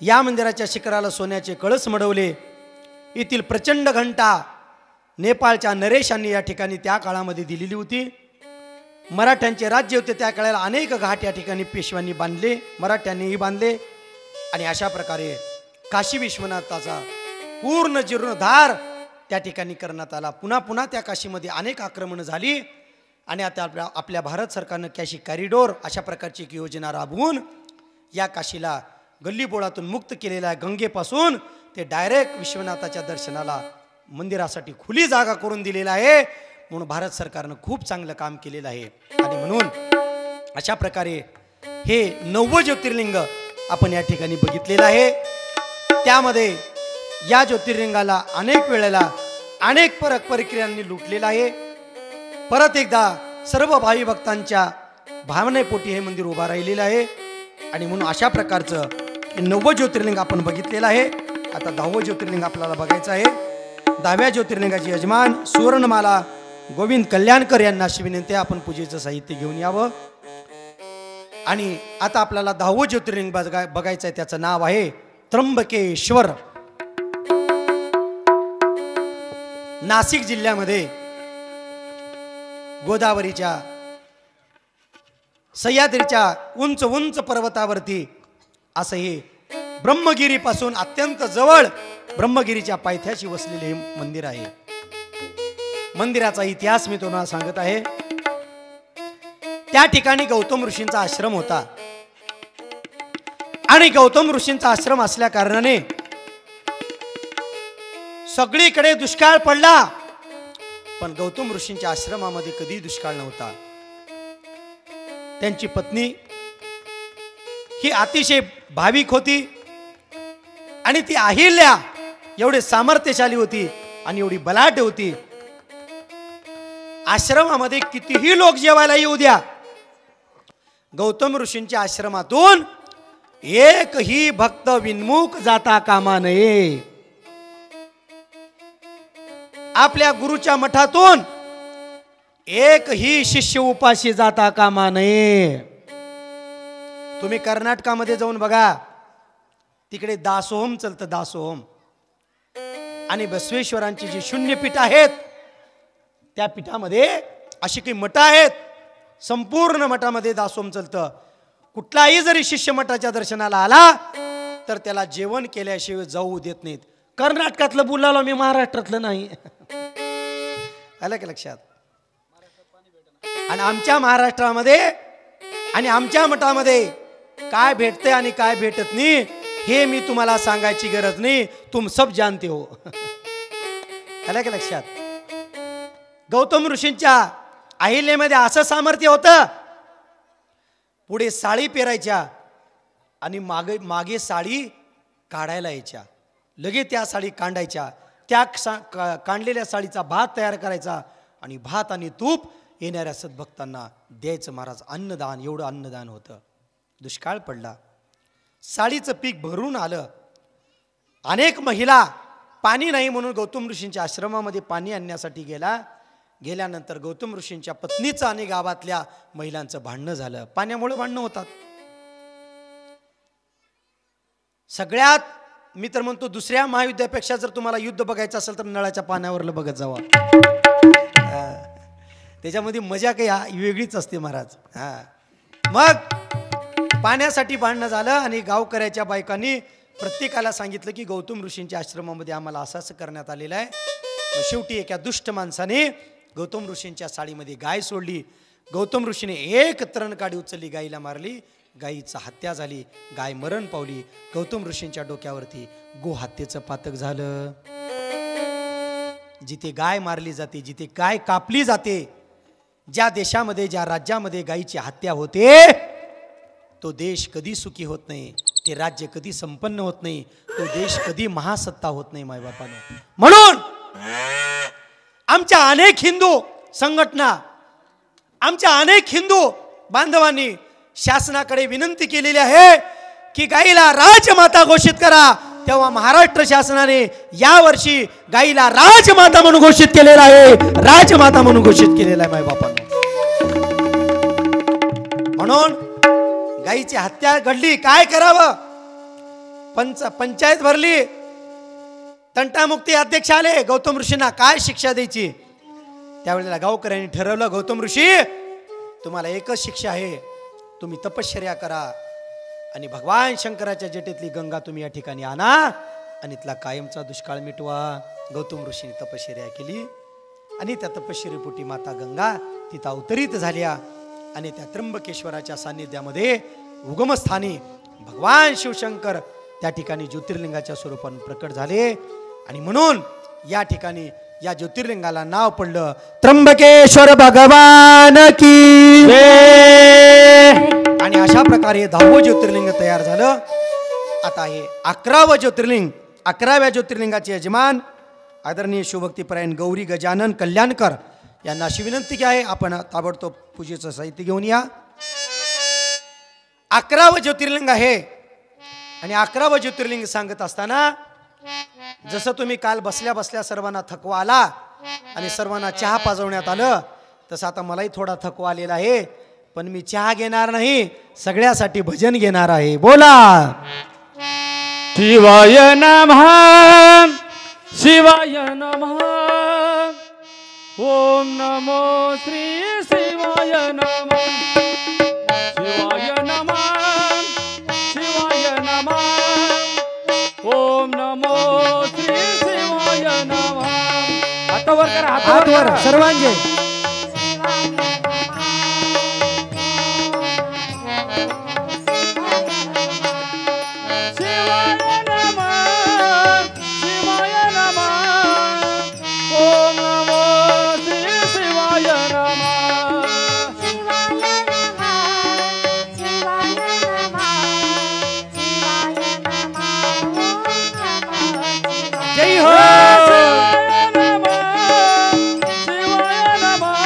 या मंदिराच्या शिखराला सोन्याचे कळस मढवले. येथील प्रचंड घंटा नेपाळच्या नरेशांनी या ठिकाणी त्या काळामध्ये दिलेली होती. मराठ्यांचे राज्य होते त्या काळाला अनेक घाट या ठिकाणी पेशव्यांनी बांधले, मराठ्यांनीही बांधले. आणि अशा प्रकारे काशी विश्वनाथाचा पूर्ण जीर्णोद्धार त्या ठिकाणी करण्यात आला. पुन्हा पुन्हा त्या काशीमध्ये अनेक आक्रमणं झाली आणि आता आपल्या भारत सरकारनं काशी कॉरिडॉर अशा प्रकारची एक योजना राबवून या काशीला गल्लीबोळातून मुक्त केलेला आहे. गंगेपासून ते डायरेक्ट विश्वनाथाच्या दर्शनाला मंदिरासाठी खुली जागा करून दिलेला आहे. म्हणून भारत सरकारनं खूप चांगलं काम केलेलं आहे. आणि म्हणून अशा प्रकारे हे 9 ज्योतिर्लिंग आपण या ठिकाणी बघितलेलं आहे. त्यामध्ये या ज्योतिर्लिंगाला अनेक वेळेला अनेक प्रक्रियांनी लुटलेलं आहे. परत एकदा सर्व भावी भक्तांच्या भावनेपोटी हे मंदिर उभा राहिलेलं आहे. आणि म्हणून अशा प्रकारचं हे 9 ज्योतिर्लिंग आपण बघितलेलं आहे. आता 10वं ज्योतिर्लिंग आपल्याला बघायचं आहे. 10व्या ज्योतिर्लिंगाचे यजमान सुवर्णमाला गोविंद कल्याणकर यांना अशी विनंती आहे, आपण पूजेचं साहित्य घेऊन यावं. आणि आता आपल्याला 10वं ज्योतिर्लिंग बघायचं आहे. त्याचं नाव आहे त्र्यंबकेश्वर. नाशिक जिल्ह्यामध्ये गोदावरीच्या सह्याद्रीच्या उंच उंच पर्वतावरती असं हे ब्रह्मगिरीपासून अत्यंत जवळ ब्रह्मगिरीच्या पायथ्याशी वसलेले हे मंदिर आहे. मंदिराचा इतिहास मी तुम्हाला सांगत आहे. त्या ठिकाणी गौतम ऋषींचा आश्रम होता आणि गौतम ऋषींचा आश्रम असल्या कारणाने सगळीकडे दुष्काळ पडला, पण गौतम ऋषींच्या आश्रमामध्ये कधी दुष्काळ नव्हता. त्यांची पत्नी ही अतिशय भाविक होती आणि ती अहिल्या एवढे सामर्थ्यशाली होती आणि एवढी बलाढ्य होती. आश्रमामध्ये कितीही लोक जेवायला येऊ द्या, गौतम ऋषींच्या आश्रमातून एकही भक्त विन्मुख जाता कामा नये. आपल्या गुरुच्या मठातून एकही शिष्य उपाशी जाता कामा नये. तुम्ही कर्नाटकामध्ये जाऊन बघा, तिकडे दासोहम चलतं, दासोहम. आणि बसवेश्वरांची जी शून्यपीठ आहेत त्या पीठामध्ये अशी काही मठ आहेत, संपूर्ण मठामध्ये दासोहम चलतं. कुठलाही जरी शिष्य मठाच्या दर्शनाला आला तर त्याला जेवण केल्याशिवाय जाऊ देत नाहीत. कर्नाटकातलं बोलायला मी महाराष्ट्रातलं नाही. आलं की लक्षात? आणि आमच्या महाराष्ट्रामध्ये आणि आमच्या मठामध्ये काय भेटते आणि काय भेटत नाही हे मी तुम्हाला सांगायची गरज नाही, तुम सब जानते हो. आलं की लक्षात? गौतम ऋषींच्या अहिल्यामध्ये असं सामर्थ्य होतं, पुढे साळी पेरायच्या आणि मागे साळी काढायला यायच्या, लगेच त्या साळी कांडायच्या, त्या काढलेल्या साळीचा भात तयार करायचा आणि भात आणि तूप येणाऱ्या सद्भक्तांना द्यायचं. महाराज अन्नदान, एवढं अन्नदान होतं. दुष्काळ पडला, साळीचं पीक भरून आलं. अनेक महिला पाणी नाही म्हणून गौतम ऋषींच्या आश्रमामध्ये पाणी आणण्यासाठी गेल्यानंतर गौतम ऋषींच्या पत्नीचं आणि गावातल्या महिलांचं भांडणं झालं. पाण्यामुळे भांडणं होतात. सगळ्यात मी तर म्हणतो दुसऱ्या महायुद्धापेक्षा जर तुम्हाला युद्ध बघायचं असेल तर नळाच्या पाण्यावरलं बघत जावा. त्याच्यामध्ये मजा काही वेगळीच असते महाराज. मग पाण्यासाठी भांडणं झालं आणि गावकऱ्याच्या बायकांनी प्रत्येकाला सांगितलं की गौतम ऋषींच्या आश्रमामध्ये आम्हाला असं करण्यात आलेलं आहे. मग शेवटी एका दुष्ट माणसाने गौतम ऋषींच्या साडीमध्ये गाय सोडली. गौतम ऋषीने एक तरण काडी उचलली, गायीला मारली, गायीचा हत्या झाली, गाय मरण पावली. गौतम ऋषींच्या डोक्यावरती गोहत्येचं पातक झालं. जिथे गाय मारली जाते, जिथे गाय कापली जाते, ज्या देशामध्ये ज्या राज्यामध्ये गायीची हत्या होते तो देश कधी सुखी होत नाही, ते राज्य कधी संपन्न होत नाही, तो देश कधी महासत्ता होत नाही मायबापानं. म्हणून आमच्या अनेक हिंदू संघटना, आमच्या अनेक हिंदू बांधवांनी शासनाकडे विनंती केलेली आहे की गायीला राजमाता घोषित करा. तेव्हा महाराष्ट्र शासनाने यावर्षी गायीला राजमाता म्हणून घोषित केलेला आहे, राजमाता म्हणून घोषित केलेला आहे मायबापानं. म्हणून गायीची हत्या घडली, काय करावं? पंचायत भरली, तंटामुक्ती अध्यक्ष आले, गौतम ऋषींना काय शिक्षा द्यायची? त्यावेळेला गावकऱ्यांनी ठरवलं, गौतम ऋषी तुम्हाला एकच शिक्षा आहे, तुम्ही तपश्चर्या करा आणि भगवान शंकराच्या जटेतली गंगा तुम्ही या ठिकाणी आणा आणि इथला कायमचा दुष्काळ मिटवा. गौतम ऋषीने तपश्चर्या केली आणि त्या तपश्चर्येपोटी माता गंगा तिथं अवतरित झाल्या आणि त्या त्र्यंबकेश्वराच्या सान्निध्यामध्ये उगमस्थानी भगवान शिवशंकर त्या ठिकाणी ज्योतिर्लिंगाच्या स्वरूपाने प्रकट झाले. आणि म्हणून या ठिकाणी या ज्योतिर्लिंगाला नाव पडलं त्र्यंबकेश्वर भगवान की जय. आणि अशा प्रकारे 10वं ज्योतिर्लिंग तयार झालं. आता हे 11वं ज्योतिर्लिंग, 11व्या ज्योतिर्लिंगाचे यजमान आदरणीय शिवभक्तीपरायण गौरी गजानन कल्याणकर यांना अशी विनंती की आहे, आपण ताबडतोब पूजेचं साहित्य घेऊन या. 11वं ज्योतिर्लिंग आहे आणि 11वं ज्योतिर्लिंग सांगत असताना जसं तुम्ही काल बसल्या बसल्या सर्वांना थकवा आला आणि सर्वांना चहा पाजवण्यात आलं, तसं आता मलाही थोडा थकवा आलेला आहे, पण मी चहा घेणार नाही, सगळ्यासाठी भजन घेणार आहे. बोला शिवाय नमः शिवाय नमः ओम नमो श्री शिवाय नमः शिवाय नमः शिवाय नमः ओम नमो श्री शिवाय नमः. हातावर करा, हातवर करा. सर्वांचे. शिवाय नमः शिवाय नमः ओम नमो श्री शिवाय नमः जय हो. शिवाय नमः शिवाय नमः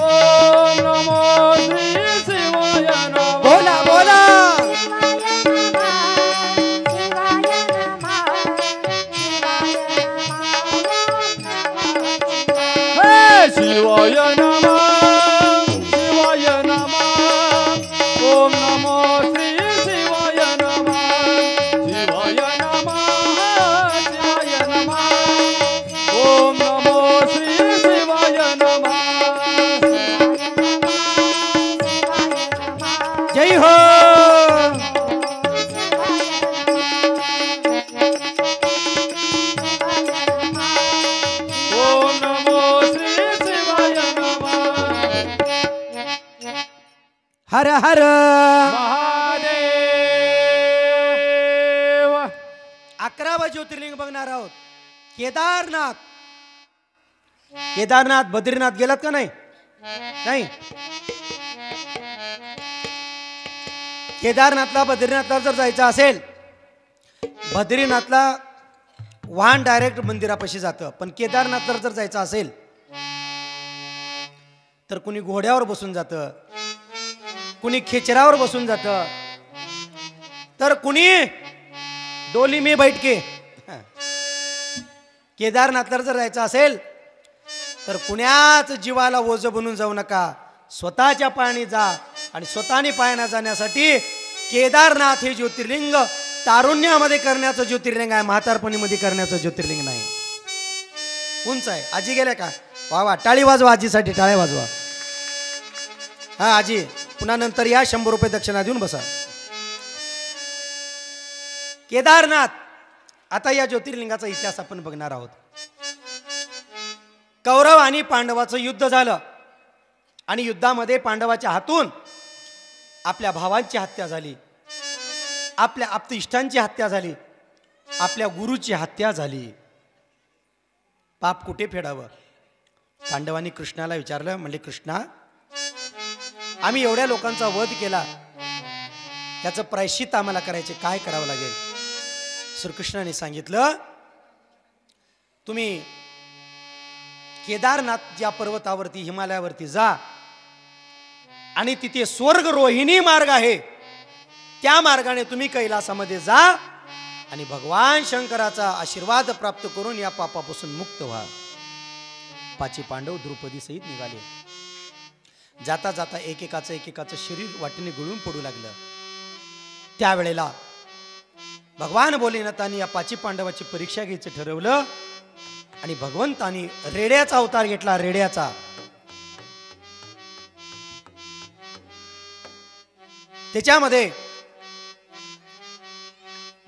ओम नमो श्री शिवाय नमः. बोला बोला. शिवाय नमः शिवाय नमः ओम नमो श्री शिवाय नमः शिवाय नमः शिवाय नमः ओम नमो श्री शिवाय नमः. जय हो. ओम नमो श्री शिवाय नमः. हर हर. महादेव. 11वं ज्योतिर्लिंग बघणार आहोत. केदारनाथ. केदारनाथ बद्रीनाथ गेलात का नाही? नाही. केदारनाथला बद्रीनाथला जर जायचं असेल, बद्रीनाथला वाहन डायरेक्ट मंदिरापाशी जातं, पण केदारनाथला जर जायचं असेल तर कुणी घोड्यावर बसून जातं, कुणी खेचरावर बसून जातं, तर कुणी डोली में बैठ के. केदारनाथला जर जायचं असेल तर कुण्याच जीवाला ओझ बनून जाऊ नका, स्वतःच्या पायाने जा आणि स्वतःने पायाने जाण्यासाठी केदारनाथ हे ज्योतिर्लिंग तारुण्यामध्ये करण्याचं ज्योतिर्लिंग आहे, म्हातारपणीमध्ये करण्याचं ज्योतिर्लिंग नाही. उंच आहे. आजी गेल्या का? वा वा, टाळी वाजवा आजीसाठी, टाळ्या वाजवा. हा आजी, पुन्हा नंतर या, 100 रुपये दक्षिणा देऊन बसा. केदारनाथ. आता या ज्योतिर्लिंगाचा इतिहास आपण बघणार आहोत. कौरव आणि पांडवाचं युद्ध झालं आणि युद्धामध्ये पांडवाच्या हातून आपल्या भावांची हत्या झाली, आपल्या आप्तइष्टांची हत्या झाली, आपल्या गुरुची हत्या झाली. पाप कुठे फेडावं? पांडवांनी कृष्णाला विचारलं, म्हणले कृष्णा, आम्ही एवढ्या लोकांचा वध केला, याचं प्रायश्चित्त आम्हाला करायचे, काय करावं लागेल? श्रीकृष्णाने सांगितलं, तुम्ही केदारनाथ या पर्वतावरती, हिमालयावरती जा आणि तिथे स्वर्ग रोहिणी मार्ग आहे, त्या मार्गाने तुम्ही कैलासामध्ये जा आणि भगवान शंकराचा आशीर्वाद प्राप्त करून या पापापासून मुक्त व्हा. 5 पांडव द्रौपदी सहित निघाले. जाता जाता एकेकाचं शरीर वाटेने गळून पडू लागलं. त्यावेळेला भगवान भोलेनाथांनी या 5 पांडवाची परीक्षा घ्यायचं ठरवलं आणि भगवंतांनी रेड्याचा अवतार घेतला. रेड्याचा. त्याच्यामध्ये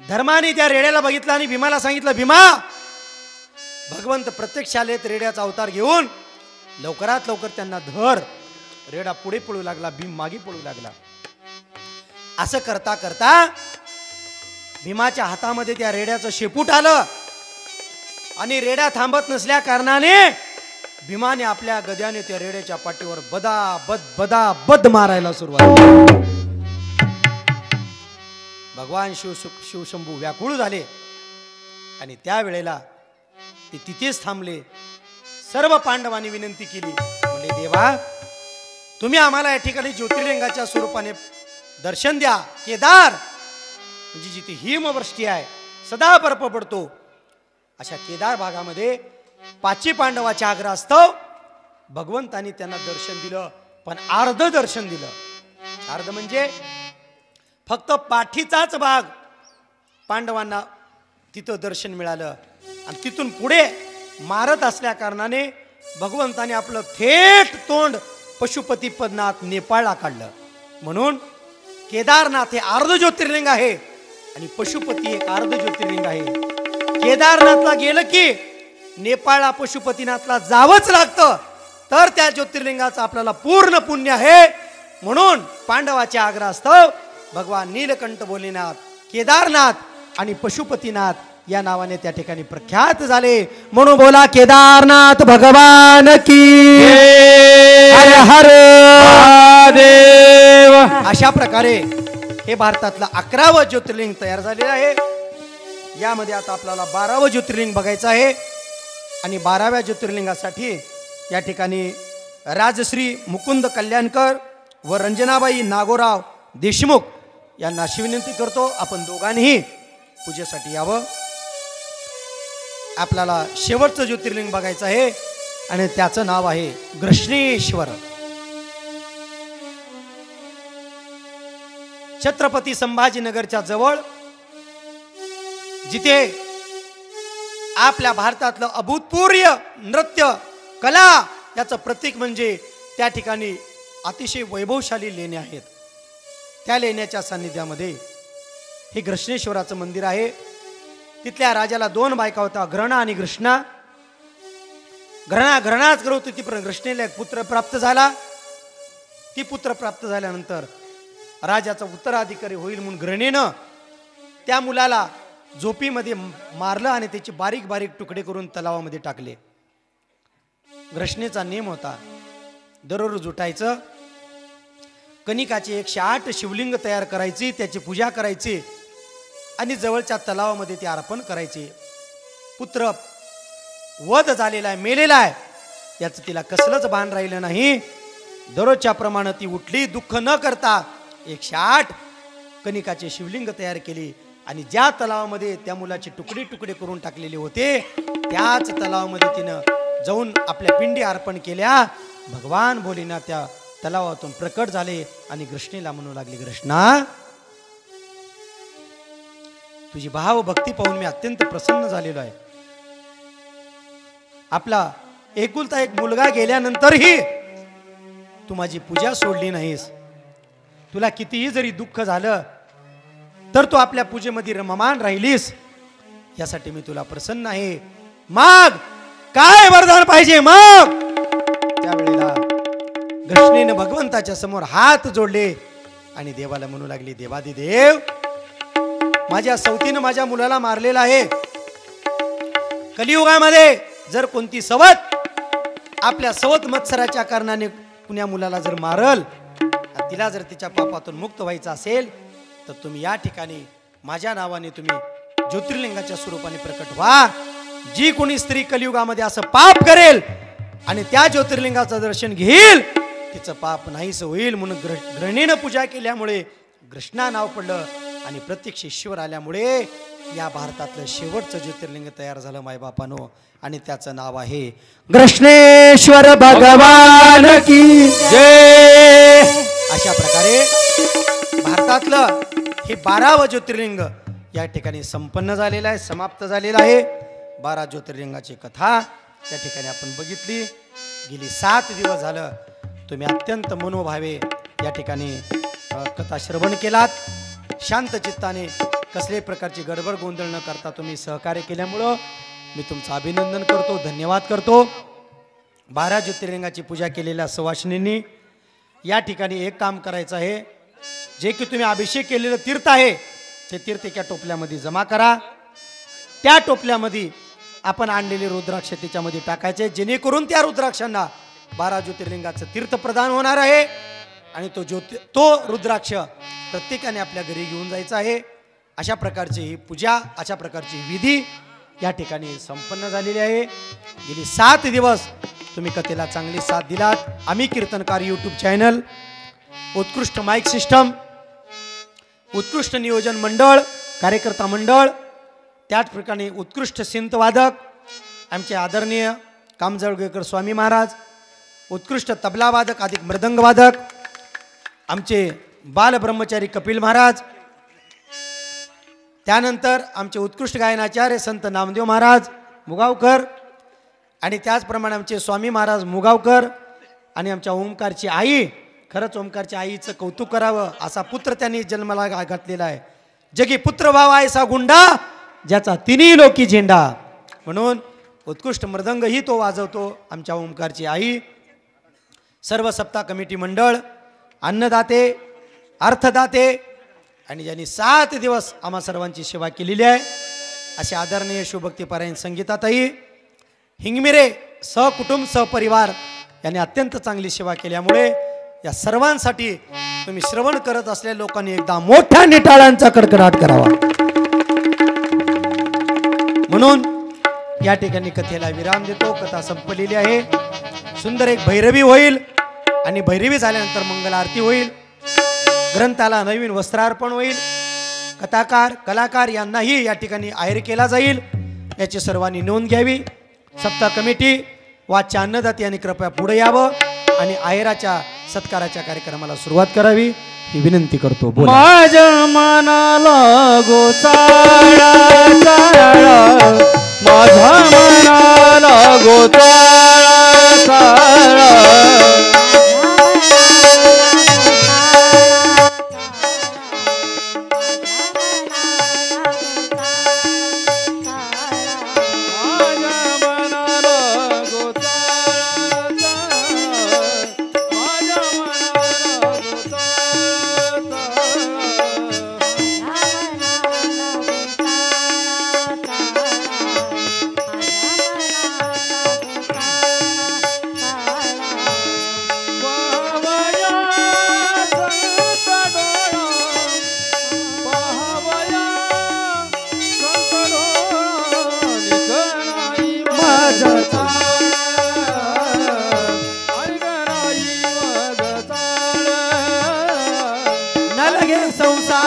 धर्माने त्या रेड्याला बघितलं आणि भीमाला सांगितलं, भीमा, भगवंत प्रत्यक्ष आलेत रेड्याचा अवतार घेऊन, लवकरात लवकर त्यांना धर. रेडा पुढे पळू लागला, भीम मागे पळू लागला. असं करता करता भीमाच्या हातामध्ये त्या रेड्याचं शेपूट आलं आणि रेड्या थांबत नसल्या कारणाने भीमाने आपल्या गद्याने त्या रेड्याच्या पाठीवर बदा मारायला सुरुवात केली. भगवान शिवशंभू व्याकुळ झाले आणि त्यावेळेला ते तिथेच थांबले. सर्व पांडवांनी विनंती केली, म्हणजे देवा, तुम्ही आम्हाला या ठिकाणी ज्योतिर्लिंगाच्या स्वरूपाने दर्शन द्या. केदार म्हणजे जिथे हिमवृष्टी आहे, सदा बर्फ पडतो, अशा केदार भागामध्ये पाची पांडवाच्या आग्रहास्तव भगवंतानी त्यांना दर्शन दिलं, पण अर्ध दर्शन दिलं. अर्ध म्हणजे फक्त पाठीचाच भाग पांडवांना तिथं दर्शन मिळालं, आणि तिथून पुढे मारत असल्या कारणाने भगवंताने आपलं थेट तोंड पशुपतीपदनाथ नेपाळला काढलं. म्हणून केदारनाथ हे अर्ध ज्योतिर्लिंग आहे आणि पशुपती एक अर्ध ज्योतिर्लिंग आहे. केदारनाथला गेलं की नेपाळला पशुपतीनाथला जावंच लागतं, तर त्या ज्योतिर्लिंगाचं आपल्याला पूर्ण पुण्य आहे. म्हणून पांडवाच्या आग्रहास्तव भगवान नीलकंठ भोलेनाथ, केदारनाथ आणि पशुपतीनाथ या नावाने त्या ठिकाणी प्रख्यात झाले. म्हणून बोला केदारनाथ भगवान की हर हर महादेव. अशा प्रकारे हे भारतातलं 11वं ज्योतिर्लिंग तयार झालेलं आहे. यामध्ये आता आपल्याला 12वं ज्योतिर्लिंग बघायचं आहे, आणि 12व्या ज्योतिर्लिंगासाठी या ठिकाणी राजश्री मुकुंद कल्याणकर व रंजनाबाई नागोराव देशमुख यांना अशी विनंती करतो, आपण दोघांनीही पूजेसाठी यावं. आपल्याला शेवटचं ज्योतिर्लिंग बघायचं आहे, आणि त्याचं नाव आहे घृष्णेश्वर. छत्रपती संभाजीनगरच्या जवळ, जिथे आपल्या भारतातलं अभूतपूर्व नृत्य कला याचं प्रतीक म्हणजे त्या ठिकाणी अतिशय वैभवशाली लेण्या आहेत. त्या लेण्याच्या सान्निध्यामध्ये हे घृष्णेश्वराचं मंदिर आहे. तिथल्या राजाला 2 बायका होता, घृणा आणि घृष्णा. घृणाच करत होती, पण घृष्णेला एक पुत्र प्राप्त झाला. ती पुत्र प्राप्त झाल्यानंतर राजाचा उत्तराधिकारी होईल म्हणून घृणेनं त्या मुलाला झोपीमध्ये मारलं आणि त्याचे बारीक बारीक तुकडे करून तलावामध्ये टाकले. घृष्णेचा नेम होता, दररोज उठायचं, कणिकाची 108 शिवलिंग तयार करायची, त्याची पूजा करायची आणि जवळच्या तलावामध्ये ते अर्पण करायचे. पुत्र वध झालेला आहे, मेलेला आहे, याचं तिला कसलंच भान राहिलं नाही. दररोजच्या प्रमाणे ती उठली, दुःख न करता 108 कणिकाचे शिवलिंग तयार केली, आणि ज्या तलावामध्ये त्या मुलाचे तुकडे तुकडे करून टाकलेले होते, त्याच तलावामध्ये तिनं जाऊन आपल्या पिंडी अर्पण केल्या. भगवान भोलेनाथ त्या तलावातून प्रकट झाले आणि घृष्णेला म्हणू लागले, कृष्णा, तुझी भाव भक्ती पाहून मी अत्यंत प्रसन्न झालेलो आहे. आपला एकुलता एक मुलगा गेल्यानंतरही तू माझी पूजा सोडली नाहीस. तुला कितीही जरी दुःख झालं तर तू आपल्या पूजेमध्ये रममान राहिलीस, यासाठी मी तुला प्रसन्न आहे. माग, काय वरदान पाहिजे मग? त्यावेळेला घृष्णेने भगवंताच्या समोर हात जोडले आणि देवाला म्हणू लागली, देवादिदेव, माझ्या सवतीनं माझ्या मुलाला मारलेला आहे. कलियुगामध्ये जर कोणती सवत आपल्या सवत मत्सराच्या कारणाने कुण्या मुलाला जर मारल, तिला जर तिच्या पापातून मुक्त व्हायचं असेल, तर तुम्ही या ठिकाणी माझ्या नावाने तुम्ही ज्योतिर्लिंगाच्या स्वरूपाने प्रकट व्हा. जी कोणी स्त्री कलियुगामध्ये असं पाप करेल आणि त्या ज्योतिर्लिंगाचं दर्शन घेईल, तिचं पाप नाहीस होईल. म्हणून घृणेनं पूजा केल्यामुळे घृष्णा नाव पडलं, आणि प्रत्यक्ष ईश्वर आल्यामुळे या भारतातलं शेवटचं ज्योतिर्लिंग तयार झालं मायबापानो, आणि त्याचं नाव आहे घृष्णेश्वर भगवान की जय. अशा प्रकारे भारतातलं हे 12वं ज्योतिर्लिंग या ठिकाणी संपन्न झालेलं आहे, समाप्त झालेलं आहे. 12 ज्योतिर्लिंगाची कथा त्या ठिकाणी आपण बघितली. गेली 7 दिवस झालं तुम्ही अत्यंत मनोभावे या ठिकाणी कथा श्रवण केलात. शांत चित्ताने, कसल्याही प्रकारची गडबड गोंधळ न करता तुम्ही सहकार्य केल्यामुळं मी तुमचं अभिनंदन करतो, धन्यवाद करतो. 12 ज्योतिर्लिंगाची पूजा केलेल्या सुवासिनींनी या ठिकाणी एक काम करायचं आहे. जे की तुम्ही अभिषेक केलेलं तीर्थ आहे, ते तीर्थ एका टोपल्यामध्ये जमा करा. त्या टोपल्यामध्ये आपण आणलेले रुद्राक्ष त्याच्यामध्ये टाकायचे, जेणेकरून त्या रुद्राक्षांना 12 ज्योतिर्लिंगाचं तीर्थ प्रदान होणार आहे. आणि तो रुद्राक्ष प्रत्येकाने आपल्या घरी घेऊन जायचा आहे. अशा प्रकारची ही पूजा, अशा प्रकारची विधी या ठिकाणी संपन्न झालेली आहे. गेली 7 दिवस तुम्ही कथेला चांगली साथ दिलात. आम्ही कीर्तनकार यूट्यूब चॅनल, उत्कृष्ट माईक सिस्टम उत्कृष्ट नियोजन मंडळ, कार्यकर्ता मंडळ, त्याच प्रकारे उत्कृष्ट सिंतवादक आमचे आदरणीय कामजळगेकर स्वामी महाराज, उत्कृष्ट तबलावादक अधिक मृदंगवादक आमचे बालब्रह्मचारी कपिल महाराज, त्यानंतर आमचे उत्कृष्ट गायनाचार्य संत नामदेव महाराज मुगावकर आणि त्याचप्रमाणे आमचे स्वामी महाराज मुगावकर आणि आमच्या ओमकारची आई. खरंच ओमकारच्या आईचं कौतुक करावं, असा पुत्र त्यांनी जन्माला घातलेला आहे. जगी पुत्र भाव ऐसा गुंडा, ज्याचा तिन्ही लोकी झेंडा. म्हणून उत्कृष्ट मृदंगही तो वाजवतो आमच्या ओमकारची आई. सर्व सप्ताह कमिटी मंडळ, अन्नदाते, अर्थदाते आणि ज्यांनी 7 दिवस आम्हा सर्वांची सेवा केलेली आहे असे आदरणीय शिवभक्तीपरायण संगीताताई हिंगमिरे सहकुटुंब सहपरिवार यांनी अत्यंत चांगली सेवा केल्यामुळे या सर्वांसाठी तुम्ही श्रवण करत असलेल्या लोकांनी एकदा मोठ्या निटाळांचा कडकडाट करावा. म्हणून या ठिकाणी कथेला विराम देतो. कथा संपलेली आहे. सुंदर एक भैरवी होईल आणि भैरवी झाल्यानंतर मंगल आरती होईल. ग्रंथाला नवीन वस्त्रार्पण होईल. कथाकार कलाकार यांनाही या ठिकाणी आहेर केला जाईल. याची सर्वांनी नोंद घ्यावी. सप्ताह कमिटी वाच्या अन्नदाते यांनी कृपया पुढे यावं आणि आहेराच्या सत्काराच्या कार्यक्रमाला सुरुवात करावी ही विनंती करतो. माझ्या मनाला गोचाळा चाळा, माझ्या मनाला गोचाळा चाळा, संसार